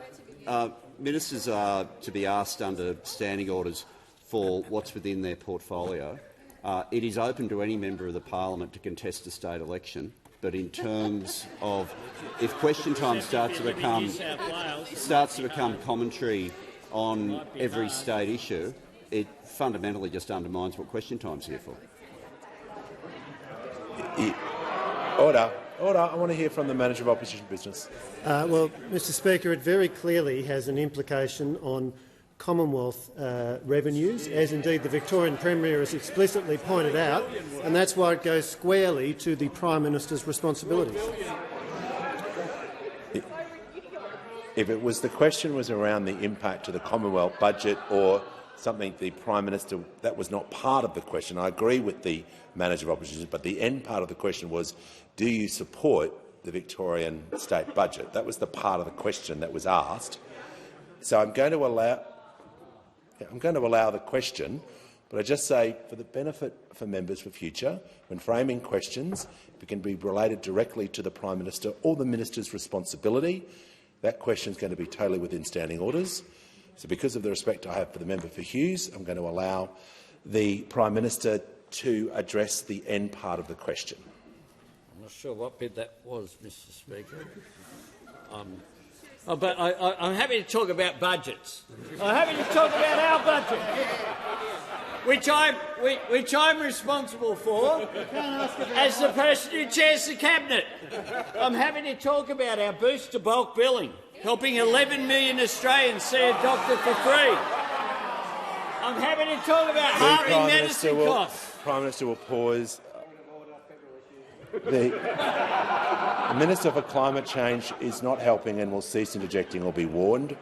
Speaker 7: ministers are to be asked under standing orders for what's within their portfolio. It is open to any member of the parliament to contest a state election, but in terms of if question time starts to become commentary on every state issue, it fundamentally just undermines what question time's here for.
Speaker 1: Order. Order. I want to hear from the Manager of Opposition Business.
Speaker 8: Well, Mr Speaker, it very clearly has an implication on Commonwealth revenues, as indeed the Victorian Premier has explicitly pointed out, and that's why it goes squarely to the Prime Minister's responsibilities.
Speaker 1: If it was the question was around the impact to the Commonwealth budget or something the Prime Minister, that was not part of the question. I agree with the Manager of Opposition, but the end part of the question was, do you support the Victorian state budget? That was the part of the question that was asked. So I'm going to allow the question, but I just say, for the benefit for members for future, when framing questions, if it can be related directly to the Prime Minister or the Minister's responsibility, that question is going to be totally within standing orders. So because of the respect I have for the member for Hughes, I'm going to allow the Prime Minister to address the end part of the question.
Speaker 3: I'm not sure what bit that was, Mr Speaker. But I'm happy to talk about budgets. I'm happy to talk about our budget, which I'm responsible for as the person who chairs the Cabinet. I'm happy to talk about our boost to bulk billing, helping 11 million Australians see a doctor for free. I'm happy to talk about halving medicine costs.
Speaker 1: The Prime Minister will pause. The Minister for Climate Change is not helping and will cease interjecting or be warned.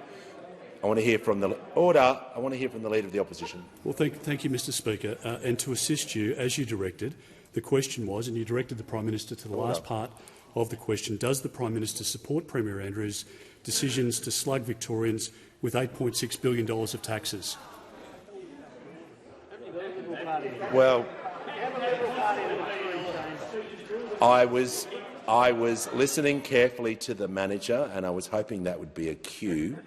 Speaker 1: I want to hear from the order. I want to hear from the Leader of the Opposition.
Speaker 2: Well, thank you, Mr Speaker. And to assist you, as you directed, the question was, and you directed the Prime Minister to the last part of the question, does the Prime Minister support Premier Andrews' decisions to slug Victorians with $8.6 billion of taxes?
Speaker 1: Well, I was listening carefully to the manager, and I was hoping that would be a cue,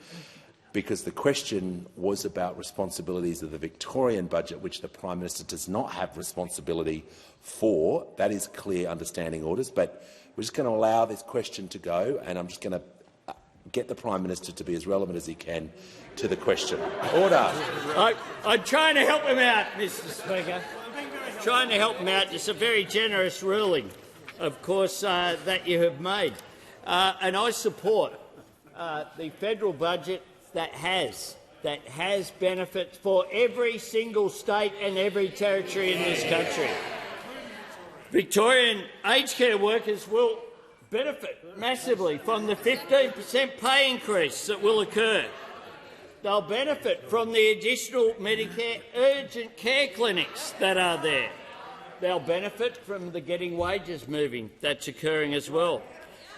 Speaker 1: because the question was about responsibilities of the Victorian budget, which the Prime Minister does not have responsibility for. That is clear understanding orders. But we're just going to allow this question to go, and I'm just going to get the Prime Minister to be as relevant as he can to the question. Order.
Speaker 3: I'm trying to help him out, Mr Speaker. Trying to help him out. It's a very generous ruling, of course, that you have made. And I support the federal budget that has benefits for every single state and every territory in this country. Victorian aged care workers will benefit massively from the 15% pay increase that will occur. They'll benefit from the additional Medicare urgent care clinics that are there. They'll benefit from the Getting Wages moving that's occurring as well.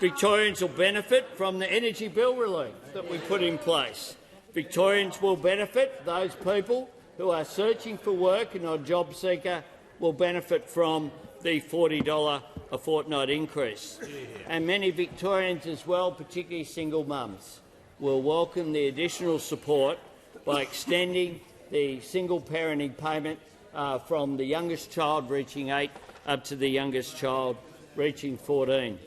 Speaker 3: Victorians will benefit from the energy bill relief that we put in place. Victorians will benefit, those people who are searching for work and are job seeker will benefit from the $40 a fortnight increase. And many Victorians as well, particularly single mums, will welcome the additional support by extending the single parenting payment from the youngest child reaching 8 up to the youngest child reaching 14.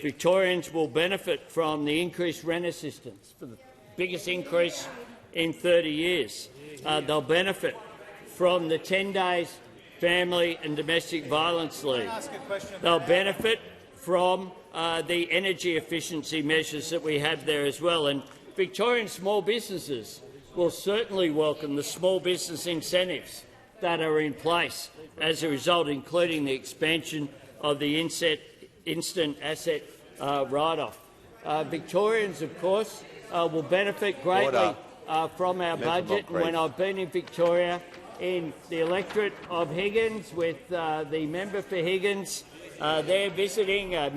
Speaker 3: Victorians will benefit from the increased rent assistance, for the biggest increase in 30 years. They'll benefit from the 10 days family and domestic violence leave. They'll benefit from the energy efficiency measures that we have there as well. And Victorian small businesses will certainly welcome the small business incentives that are in place as a result, including the expansion of the instant asset write-off. Victorians, of course, will benefit greatly from our budget. And when I've been in Victoria, in the electorate of Higgins, with the member for Higgins, they're visiting a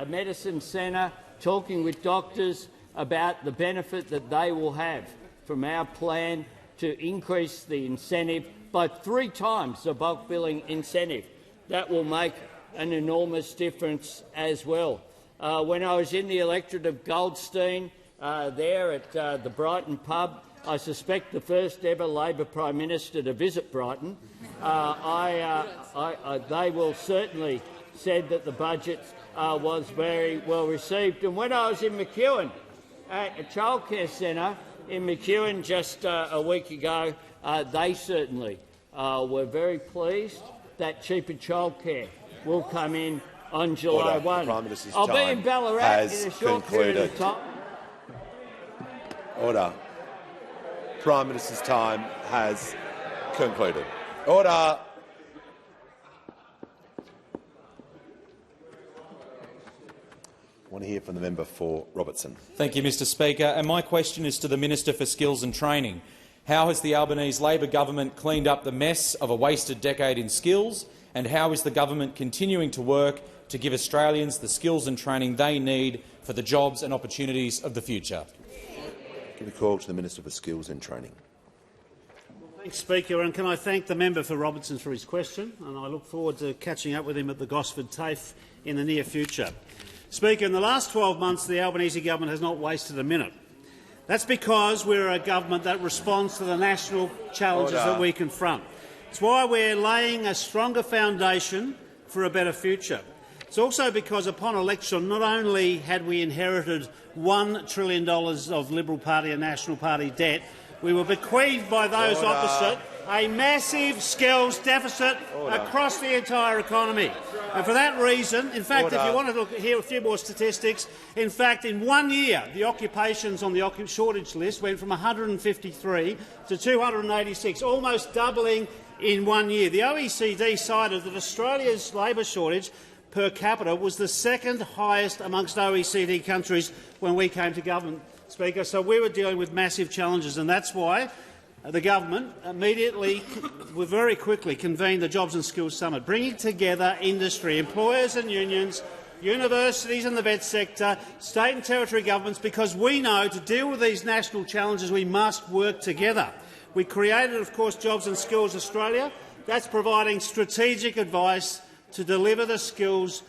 Speaker 3: medicine centre, talking with doctors about the benefit that they will have from our plan to increase the incentive by 3 times the bulk billing incentive. That will make an enormous difference as well. When I was in the electorate of Goldstein, there at the Brighton pub, I suspect the first ever Labor Prime Minister to visit Brighton, they will certainly said that the budget was very well received. And when I was in McEwen, at a childcare centre in McEwen just a week ago, they certainly were very pleased that cheaper childcare will come in on July 1. I'll be in Ballarat in a short period of time.
Speaker 1: Order. Prime Minister's time has concluded. Order. I want to hear from the member for Robertson.
Speaker 21: Thank you, Mr Speaker. And my question is to the Minister for Skills and Training. How has the Albanese Labor government cleaned up the mess of a wasted decade in skills, and how is the government continuing to work to give Australians the skills and training they need for the jobs and opportunities of the future?
Speaker 1: Give a call to the Minister for Skills and Training.
Speaker 22: Thanks, Speaker, and can I thank the member for Robertson for his question, and I look forward to catching up with him at the Gosford TAFE in the near future. Speaker, in the last 12 months the Albanese government has not wasted a minute. That's because we're a government that responds to the national challenges that we confront. It's why we're laying a stronger foundation for a better future. It's also because upon election not only had we inherited $1 trillion of Liberal Party and National Party debt, we were bequeathed by those opposite a massive skills deficit across the entire economy. And for that reason, in fact, if you want to hear a few more statistics, in fact, in 1 year, the occupations on the shortage list went from 153 to 286, almost doubling in 1 year. The OECD cited that Australia's labour shortage per capita was the second highest amongst OECD countries when we came to government, Speaker. So we were dealing with massive challenges, and that's why the government immediately, very quickly, convened the Jobs and Skills Summit, bringing together industry, employers and unions, universities and the vet sector, state and territory governments, because we know to deal with these national challenges we must work together. We created, of course, Jobs and Skills Australia. That's providing strategic advice to deliver the skills,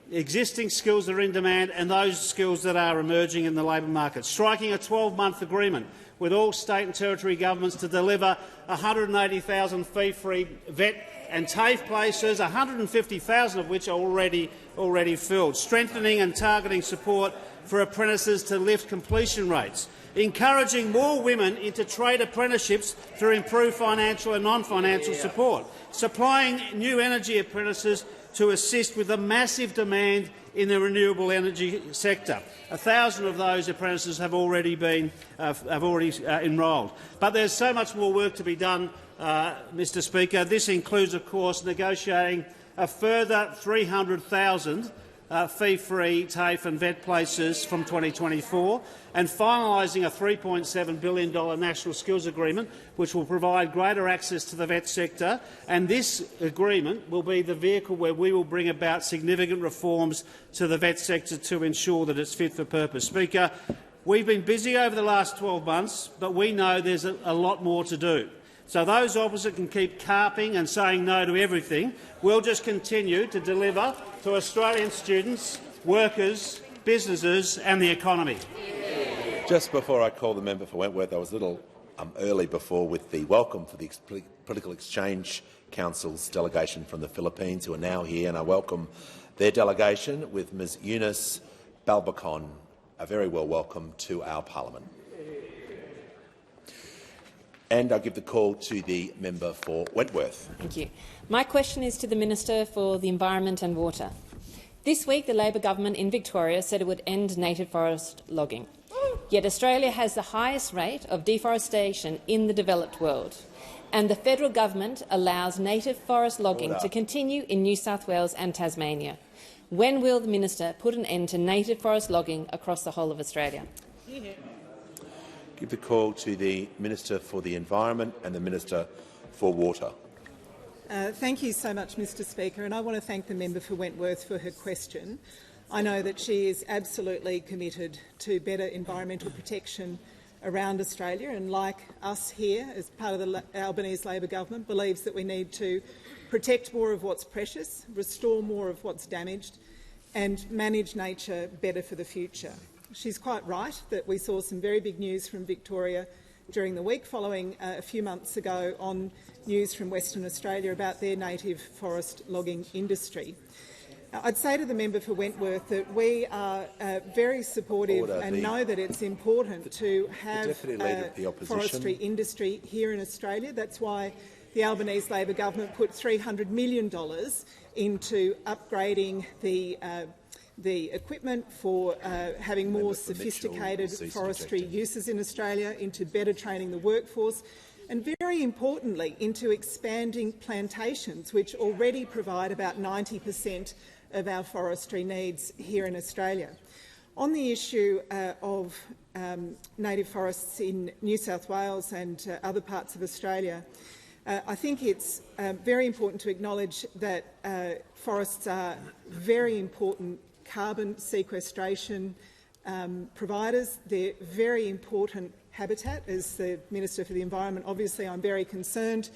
Speaker 22: existing skills that are in demand and those skills that are emerging in the labour market, striking a 12-month agreement with all state and territory governments to deliver 180,000 fee-free vet and TAFE places, 150,000 of which are already filled, strengthening and targeting support for apprentices to lift completion rates, encouraging more women into trade apprenticeships through improved financial and non-financial support, supplying new energy apprentices to assist with the massive demand in the renewable energy sector. 1,000 of those apprentices have already been enrolled. But there's so much more work to be done, Mr Speaker. This includes, of course, negotiating a further 300,000 fee-free TAFE and vet places from 2024 and finalising a $3.7 billion national skills agreement which will provide greater access to the vet sector. And this agreement will be the vehicle where we will bring about significant reforms to the vet sector to ensure that it's fit for purpose. Speaker, we've been busy over the last 12 months, but we know there's a lot more to do. So those opposite can keep carping and saying no to everything. We'll just continue to deliver to Australian students, workers, businesses and the economy.
Speaker 1: Just before I call the member for Wentworth, I was a little early before with the welcome for the Political Exchange Council's delegation from the Philippines, who are now here, and I welcome their delegation with Ms Eunice Balbacon. A very well welcome to our parliament. And I'll give the call to the member for Wentworth.
Speaker 23: Thank you. My question is to the Minister for the Environment and Water. This week, the Labor government in Victoria said it would end native forest logging. Yet Australia has the highest rate of deforestation in the developed world, and the federal government allows native forest logging to continue in New South Wales and Tasmania. When will the minister put an end to native forest logging across the whole of Australia?
Speaker 1: Give the call to the Minister for the Environment and the Minister for Water.
Speaker 24: Thank you so much, Mr Speaker, and I want to thank the member for Wentworth for her question. I know that she is absolutely committed to better environmental protection around Australia and, like us here as part of the Albanese Labor government, believes that we need to protect more of what's precious, restore more of what's damaged and manage nature better for the future. She's quite right that we saw some very big news from Victoria during the week, following a few months ago on news from Western Australia about their native forest logging industry. I'd say to the member for Wentworth that we are very supportive and know that it's important to have forestry industry here in Australia. That's why the Albanese Labor government put $300 million into upgrading the the equipment for having more sophisticated forestry uses in Australia, into better training the workforce, and very importantly into expanding plantations, which already provide about 90% of our forestry needs here in Australia. On the issue of native forests in New South Wales and other parts of Australia, I think it's very important to acknowledge that forests are very important carbon sequestration providers. They're very important habitat. As the Minister for the Environment, obviously I'm very concerned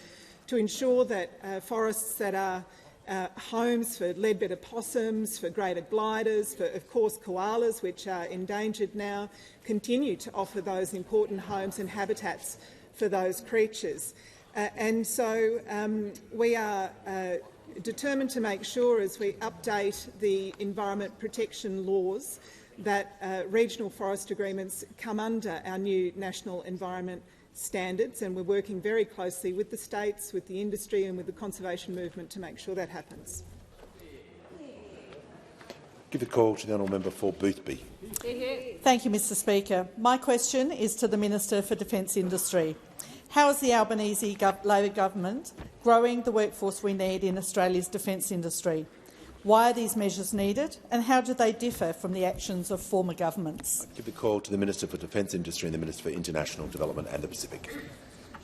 Speaker 24: to ensure that forests that are homes for leadbeater possums, for greater gliders, for, of course, koalas, which are endangered now, continue to offer those important homes and habitats for those creatures. And so we are determined to make sure, as we update the environment protection laws, that regional forest agreements come under our new national environment standards, and we're working very closely with the states, with the industry and with the conservation movement to make sure that happens.
Speaker 1: Give the call to the honourable member for Boothby.
Speaker 4: Thank you, Mr Speaker. My question is to the Minister for Defence Industry. How is the Albanese Labor government growing the workforce we need in Australia's defence industry? Why are these measures needed, and how do they differ from the actions of former governments?
Speaker 1: I give the call to the Minister for Defence Industry and the Minister for International Development and the Pacific.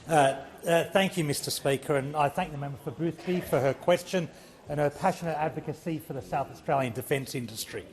Speaker 6: Thank you, Mr Speaker, and I thank the member for Boothby for her question and her passionate advocacy for the South Australian defence industry.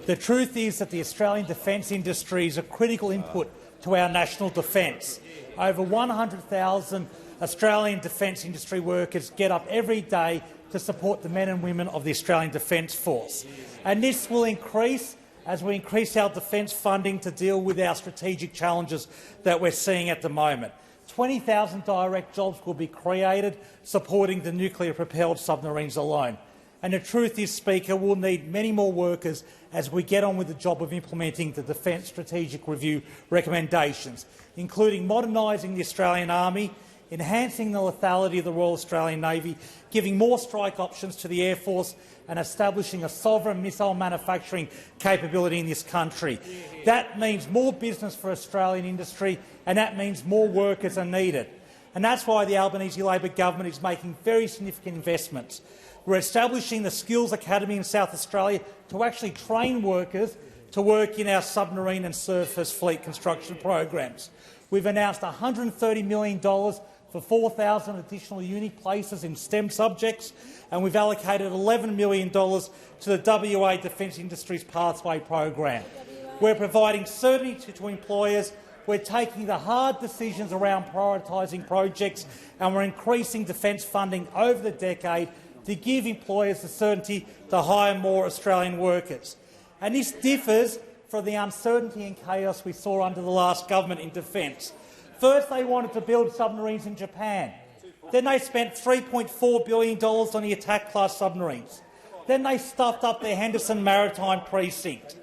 Speaker 6: The truth is that the Australian defence industry is a critical input to our national defence. Over 100,000 Australian defence industry workers get up every day to support the men and women of the Australian Defence Force. And this will increase as we increase our defence funding to deal with our strategic challenges that we're seeing at the moment. 20,000 direct jobs will be created supporting the nuclear-propelled submarines alone. And the truth is, Speaker, we'll need many more workers as we get on with the job of implementing the Defence Strategic Review recommendations, including modernising the Australian Army, enhancing the lethality of the Royal Australian Navy, giving more strike options to the Air Force and establishing a sovereign missile manufacturing capability in this country. That means more business for Australian industry, and that means more workers are needed. And that's why the Albanese Labor government is making very significant investments. We're establishing the Skills Academy in South Australia to actually train workers to work in our submarine and surface fleet construction programs. We've announced $130 million for 4,000 additional uni places in STEM subjects, and we've allocated $11 million to the WA Defence Industries Pathway program. We're providing certainty to employers, we're taking the hard decisions around prioritising projects, and we're increasing defence funding over the decade to give employers the certainty to hire more Australian workers. And this differs from the uncertainty and chaos we saw under the last government in defence. First, they wanted to build submarines in Japan. Then they spent $3.4 billion on the attack-class submarines. Then they stuffed up their Henderson Maritime Precinct.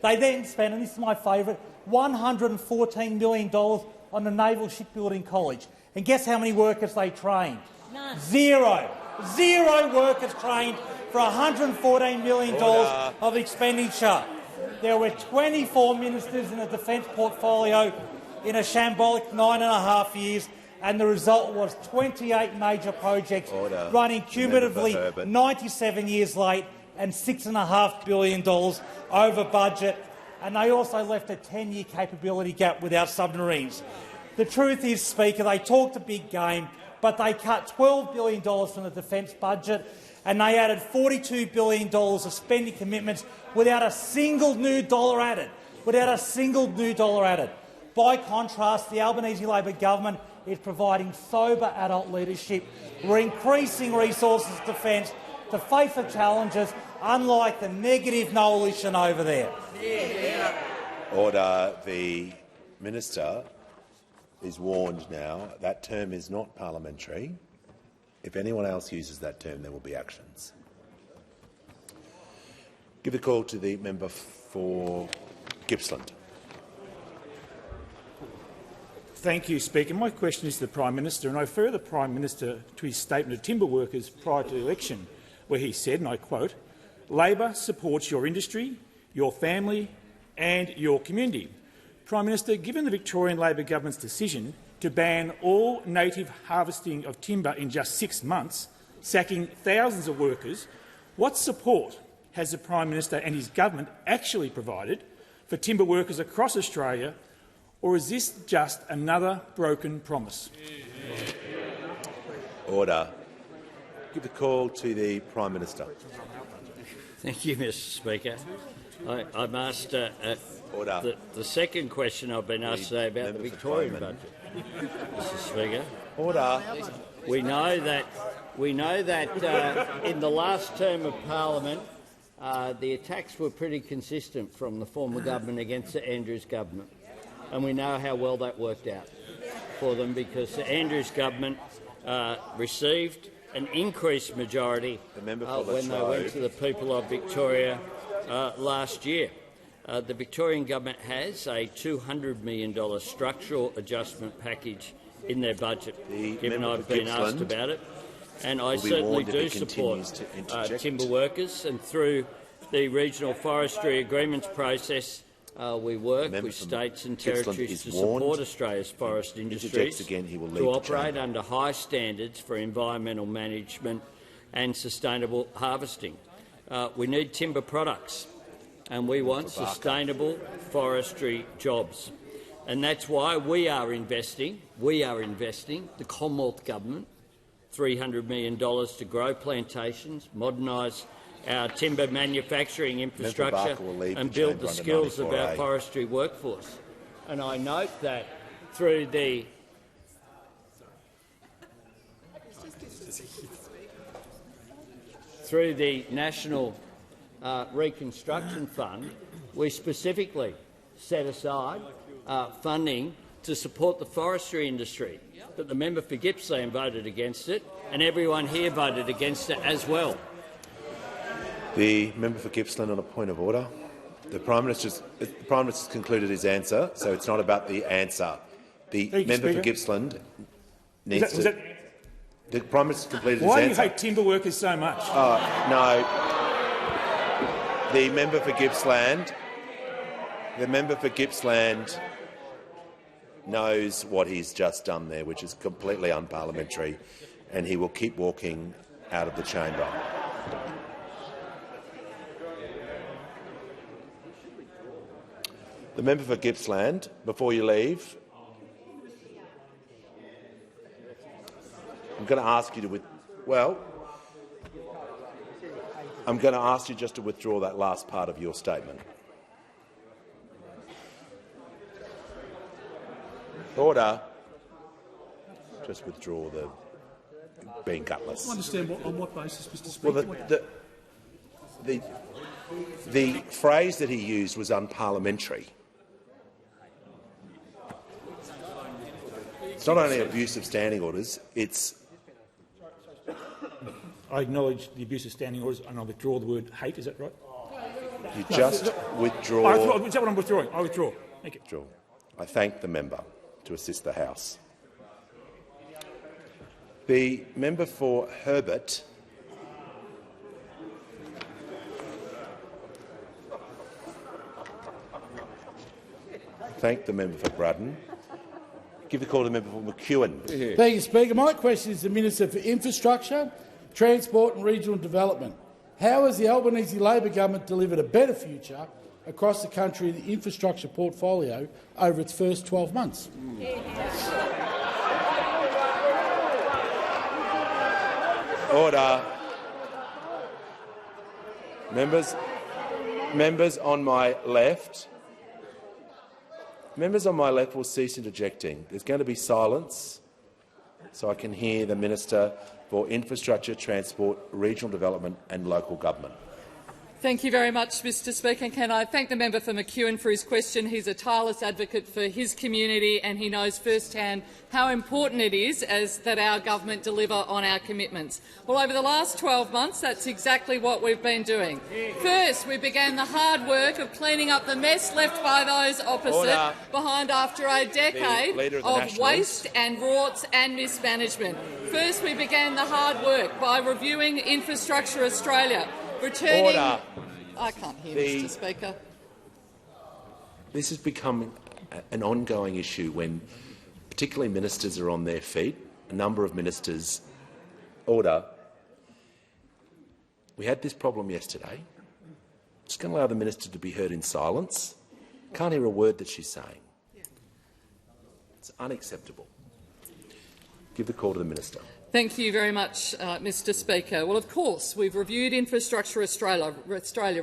Speaker 6: They then spent, and this is my favourite, $114 million on the Naval Shipbuilding College. And guess how many workers they trained? None. Zero. Zero workers trained for $114 million of expenditure. There were 24 ministers in the defence portfolio in a shambolic 9.5 years, and the result was 28 major projects running cumulatively 97 years late and $6.5 billion over budget, and they also left a 10-year capability gap with our submarines. The truth is, Speaker, they talked a big game, but they cut $12 billion from the defence budget and they added $42 billion of spending commitments without a single new dollar added. Without a single new dollar added. By contrast, the Albanese Labor government is providing sober adult leadership. We're increasing resources to defence to face the challenges, unlike the negative coalition over there.
Speaker 1: Order. The minister is warned now that term is not parliamentary. If anyone else uses that term, there will be actions. Give the call to the member for Gippsland.
Speaker 9: Thank you, Speaker. My question is to the Prime Minister, and I refer the Prime Minister to his statement of timber workers prior to the election, where he said, and I quote, Labor supports your industry, your family and your community. Prime Minister, given the Victorian Labor government's decision to ban all native harvesting of timber in just 6 months, sacking thousands of workers, what support has the Prime Minister and his government actually provided for timber workers across Australia, or is this just another broken promise?
Speaker 1: Order. Give the call to the Prime Minister.
Speaker 3: Thank you, Mr Speaker. I'm asked the second question I've been asked today about the Victorian budget. Mr Speaker.
Speaker 1: Order.
Speaker 3: We know that in the last term of parliament, the attacks were pretty consistent from the former government against the Andrews government, and we know how well that worked out for them because the Andrews government received an increased majority when they went to the people of Victoria last year. The Victorian government has a $200 million structural adjustment package in their budget, given I've been asked about it. And I certainly do support timber workers, and through the regional forestry agreements process, we work with states and territories to support Australia's forest industries to operate under high standards for environmental management and sustainable harvesting. We need timber products, and we want sustainable forestry jobs. And that's why we are investing, the Commonwealth Government, $300 million to grow plantations, modernise our timber manufacturing infrastructure and build the skills of our forestry workforce. And I note that through the National Reconstruction Fund, we specifically set aside funding to support the forestry industry. But the member for Gippsland voted against it, and everyone here voted against it as well.
Speaker 1: The member for Gippsland on a point of order. The Prime Minister's concluded his answer, so it's not about the answer. The member for Gippsland needs to. The Prime Minister's completed his answer.
Speaker 9: Why do you hate timber workers so much?
Speaker 1: No. The member for Gippsland. The member for Gippsland knows what he's just done there, which is completely unparliamentary, and he will keep walking out of the chamber. The member for Gippsland, before you leave, I'm going to ask you to I'm going to ask you just to withdraw that last part of your statement. Order. Just withdraw the being gutless.
Speaker 2: I understand on what basis, Mr Speaker?
Speaker 1: Well, the phrase that he used was unparliamentary. It's not only abuse of standing orders, it's...
Speaker 9: I acknowledge the abuse of standing orders and I withdraw the word hate, is that right?
Speaker 1: You just withdraw...
Speaker 9: Is that what I'm withdrawing? I withdraw. Thank you.
Speaker 1: Withdraw. I thank the member to assist the House. The member for Herbert. Thank the member for Brudden. Give the call to the member for McEwen.
Speaker 10: Thank you, Speaker. My question is to the Minister for Infrastructure, Transport and Regional Development. How has the Albanese Labor government delivered a better future across the country in the infrastructure portfolio over its first 12 months?
Speaker 1: Order. Members on my left. Members on my left will cease interjecting. There's going to be silence so I can hear the Minister for Infrastructure, Transport, Regional Development and Local Government.
Speaker 11: Thank you very much, Mr Speaker. Can I thank the member for McEwen for his question. He's a tireless advocate for his community and he knows firsthand how important it is that our government deliver on our commitments. Well, over the last 12 months, that's exactly what we've been doing. First, we began the hard work of cleaning up the mess left by those opposite behind after a decade of waste and rorts and mismanagement. First, we began the hard work by reviewing Infrastructure Australia, Returning.
Speaker 1: Order.
Speaker 11: I can't hear, Mr. Speaker.
Speaker 1: This has become an ongoing issue when particularly ministers are on their feet. A number of ministers. Order. We had this problem yesterday. Just going to allow the minister to be heard in silence. Can't hear a word that she's saying. It's unacceptable. Give the call to the minister.
Speaker 11: Thank you very much, Mr. Speaker. Well, of course, we've reviewed Infrastructure Australia,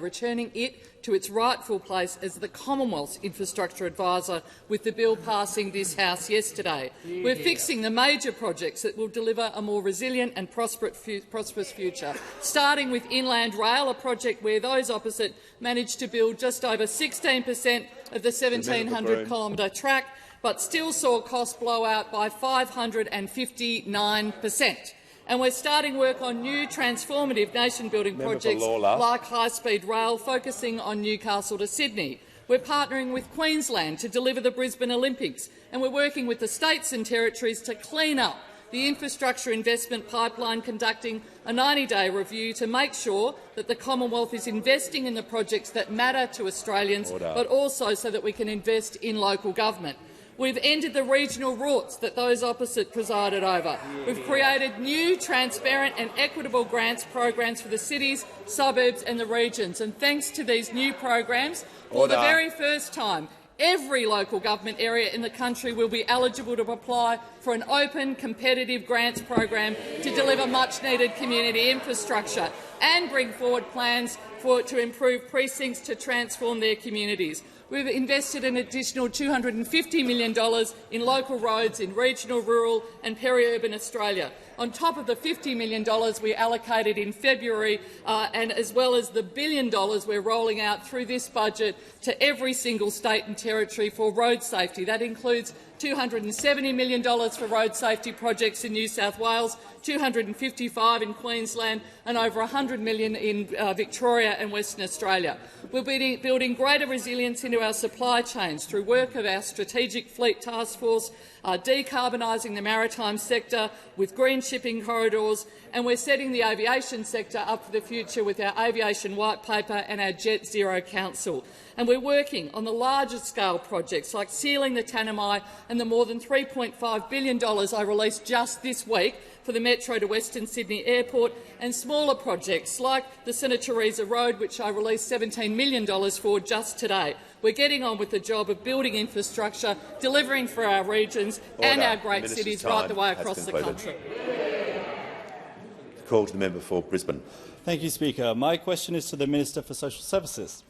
Speaker 11: returning it to its rightful place as the Commonwealth's infrastructure advisor with the bill passing this House yesterday. We're fixing the major projects that will deliver a more resilient and prosperous future, starting with Inland Rail, a project where those opposite managed to build just over 16% of the 1,700-kilometre track, but still saw costs blow out by 559%. And we're starting work on new transformative nation-building projects like high-speed rail, focusing on Newcastle to Sydney. We're partnering with Queensland to deliver the Brisbane Olympics, and we're working with the states and territories to clean up the infrastructure investment pipeline, conducting a 90-day review to make sure that the Commonwealth is investing in the projects that matter to Australians, but also so that we can invest in local government. We've ended the regional rorts that those opposite presided over. We've created new, transparent and equitable grants programs for the cities, suburbs and the regions. And thanks to these new programs, for the very first time, every local government area in the country will be eligible to apply for an open, competitive grants program to deliver much-needed community infrastructure and bring forward plans to improve precincts to transform their communities. We've invested an additional $250 million in local roads in regional, rural and peri-urban Australia, on top of the $50 million we allocated in February, and as well as the $1 billion we're rolling out through this budget to every single state and territory for road safety. That includes $270 million for road safety projects in New South Wales, $255 in Queensland and over $100 million in Victoria and Western Australia. We're building greater resilience into our supply chains through work of our Strategic Fleet Task Force, decarbonising the maritime sector with green shipping corridors, and we're setting the aviation sector up for the future with our Aviation White Paper and our Jet Zero Council. And we're working on the largest scale projects like sealing the Tanami and the more than $3.5 billion I released just this week for the Metro to Western Sydney Airport, and smaller projects like the Senator Teresa Road, which I released $17 million for just today. We're getting on with the job of building infrastructure, delivering for our regions and our great cities right the way across the country.
Speaker 1: Call to the member for Brisbane.
Speaker 13: Thank you, Speaker. My question is to the Minister for Social Services.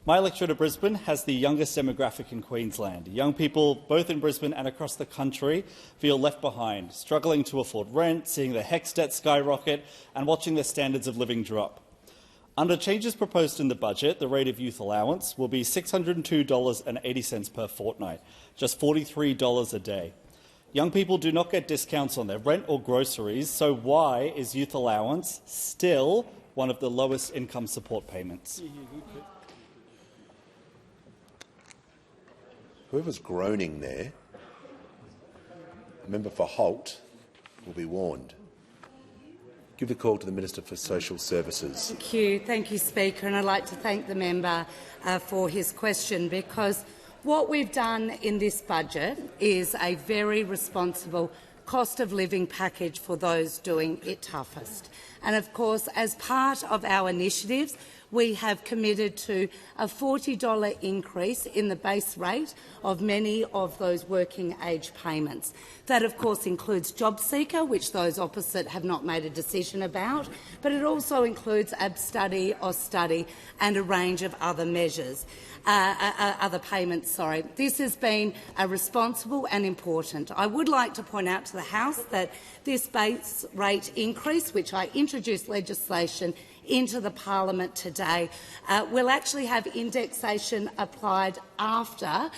Speaker 13: My electorate of Brisbane has the youngest demographic in Queensland. Young people, both in Brisbane and across the country, feel left behind, struggling to afford rent, seeing their HECS debt skyrocket and watching their standards of living drop. Under changes proposed in the budget, the rate of youth allowance will be $602.80 per fortnight, just $43 a day. Young people do not get discounts on their rent or groceries, so why is youth allowance still one of the lowest income support payments?
Speaker 1: Whoever's groaning there, a member for Holt, will be warned. Give the call to the Minister for Social Services.
Speaker 19: Thank you, Speaker, and I'd like to thank the member for his question, because what we've done in this budget is a very responsible cost of living package for those doing it toughest. And of course, as part of our initiatives, we have committed to a $40 increase in the base rate of many of those working-age payments. That, of course, includes JobSeeker, which those opposite have not made a decision about, but it also includes ABStudy, AusStudy and a range of other measures. Other payments, sorry. This has been responsible and important. I would like to point out to the House that this base rate increase, which I introduced legislation into the parliament today, will actually have indexation applied after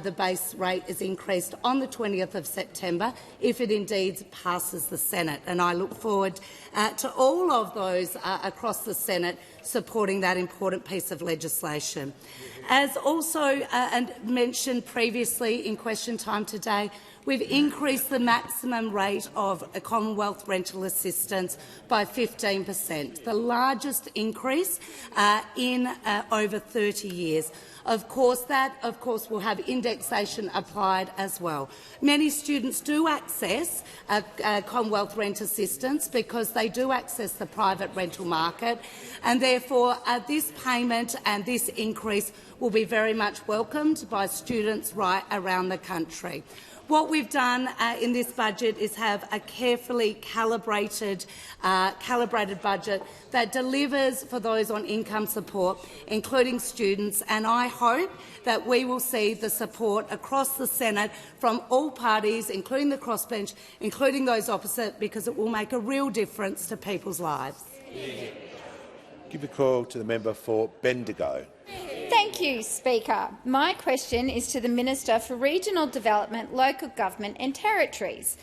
Speaker 19: the base rate is increased on the 20th of September, if it indeed passes the Senate. And I look forward to all of those across the Senate supporting that important piece of legislation. As also mentioned previously in question time today, We've increased the maximum rate of a Commonwealth rental assistance by 15%, the largest increase in over 30 years. Of course, will have indexation applied as well. Many students do access Commonwealth rent assistance because they do access the private rental market, and therefore this payment and this increase will be very much welcomed by students right around the country. What we've done in this budget is have a carefully calibrated budget that delivers for those on income support, including students, and I hope that we will see the support across the Senate from all parties, including the crossbench, including those opposite, because it will make a real difference to people's lives.
Speaker 1: Give a call to the member for Bendigo.
Speaker 12: Thank you, Speaker. My question is to the Minister for Regional Development, Local Government and Territories.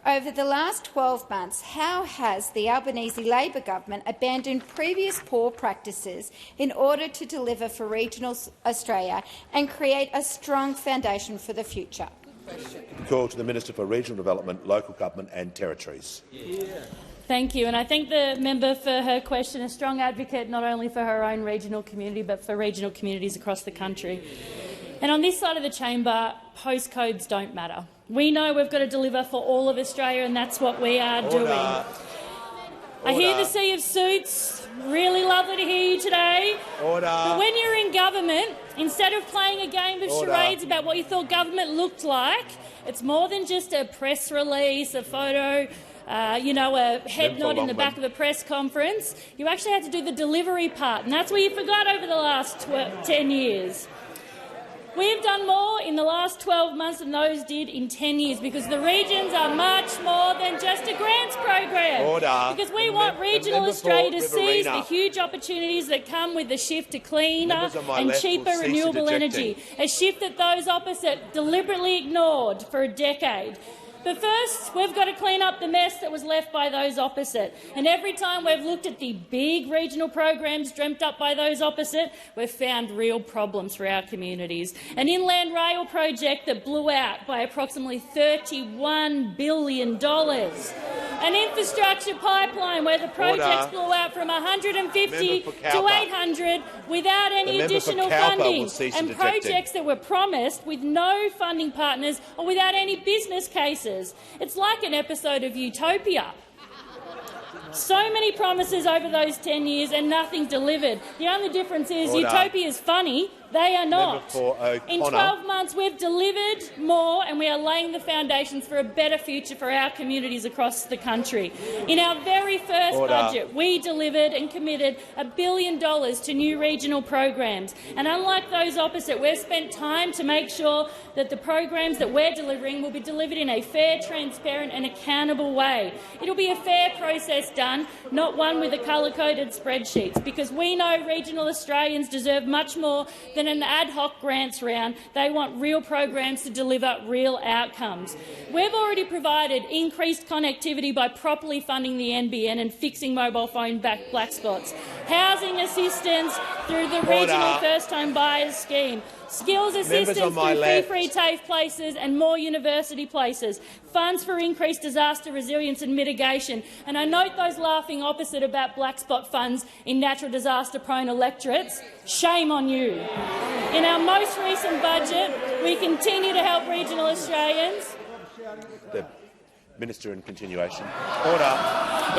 Speaker 12: Over the last 12 months, how has the Albanese Labor government abandoned previous poor practices in order to deliver for regional Australia and create a strong foundation for the future?
Speaker 1: Call to the Minister for Regional Development, Local Government and Territories.
Speaker 14: Thank you, and I thank the member for her question, a strong advocate not only for her own regional community but for regional communities across the country. And on this side of the chamber, postcodes don't matter. We know we've got to deliver for all of Australia, and that's what we are doing. I hear the sea of suits. Really lovely to hear you today. But when you're in government, instead of playing a game of charades about what you thought government looked like, it's more than just a press release, a photo, a head nod in the back of a press conference. You actually had to do the delivery part, and that's what you forgot over the last 10 years. We've done more in the last 12 months than those did in 10 years because the regions are much more than just a grants program. Because we want regional Australia to seize the huge opportunities that come with the shift to cleaner and cheaper renewable energy, a shift that those opposite deliberately ignored for a decade. But first, we've got to clean up the mess that was left by those opposite. And every time we've looked at the big regional programs dreamt up by those opposite, we've found real problems for our communities. An inland rail project that blew out by approximately $31 billion. An infrastructure pipeline where the projects blew out from 150 to 800 without any additional funding, and projects that were promised with no funding partners or without any business cases. It's like an episode of Utopia. So many promises over those 10 years and nothing delivered. The only difference is Utopia is funny. They are not. In 12 months, we've delivered more and we are laying the foundations for a better future for our communities across the country. In our very first budget, we delivered and committed $1 billion to new regional programs. And unlike those opposite, we've spent time to make sure that the programs that we're delivering will be delivered in a fair, transparent and accountable way. It'll be a fair process done, not one with the colour-coded spreadsheets, because we know regional Australians deserve much more than an ad hoc grants round. They want real programs to deliver real outcomes. We've already provided increased connectivity by properly funding the NBN and fixing mobile phone black spots, housing assistance through the regional first-home buyers scheme, skills assistance through free TAFE places and more university places, funds for increased disaster resilience and mitigation. And I note those laughing opposite about black spot funds in natural disaster-prone electorates. Shame on you. In our most recent budget, we continue to help regional Australians.
Speaker 1: The Minister in continuation. Order.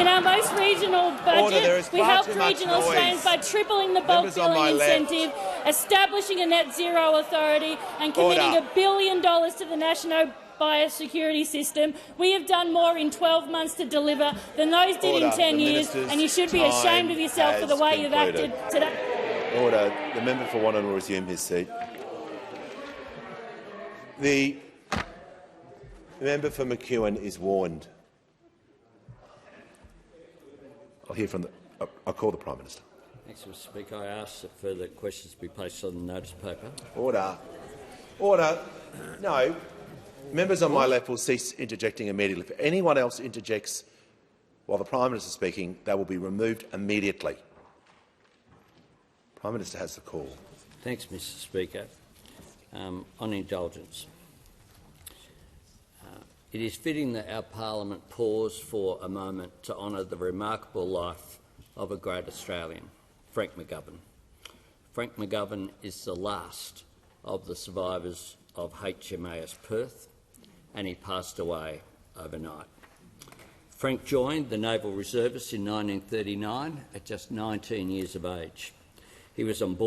Speaker 14: In our most regional budget, we helped regional Australians by tripling the bulk billing incentive, establishing a net zero authority and committing $1 billion to the national biosecurity system. We have done more in 12 months to deliver than those did in 10 years, and you should be ashamed of yourself for the way you've acted today.
Speaker 1: Order. The member for Wannon will resume his seat. The member for McEwen is warned. I'll hear from the. I'll call the Prime Minister.
Speaker 3: Thanks, Mr. Speaker. I ask that further questions be placed on the notice paper.
Speaker 1: Order. Order. No. Members on my left will cease interjecting immediately. If anyone else interjects while the Prime Minister is speaking, they will be removed immediately. Prime Minister has the call.
Speaker 3: Thanks, Mr. Speaker. On indulgence. It is fitting that our parliament pause for a moment to honour the remarkable life of a great Australian, Frank McGovern. Frank McGovern is the last of the survivors of HMAS Perth, and he passed away overnight. Frank joined the Naval Reservists in 1939 at just 19 years of age. He was on board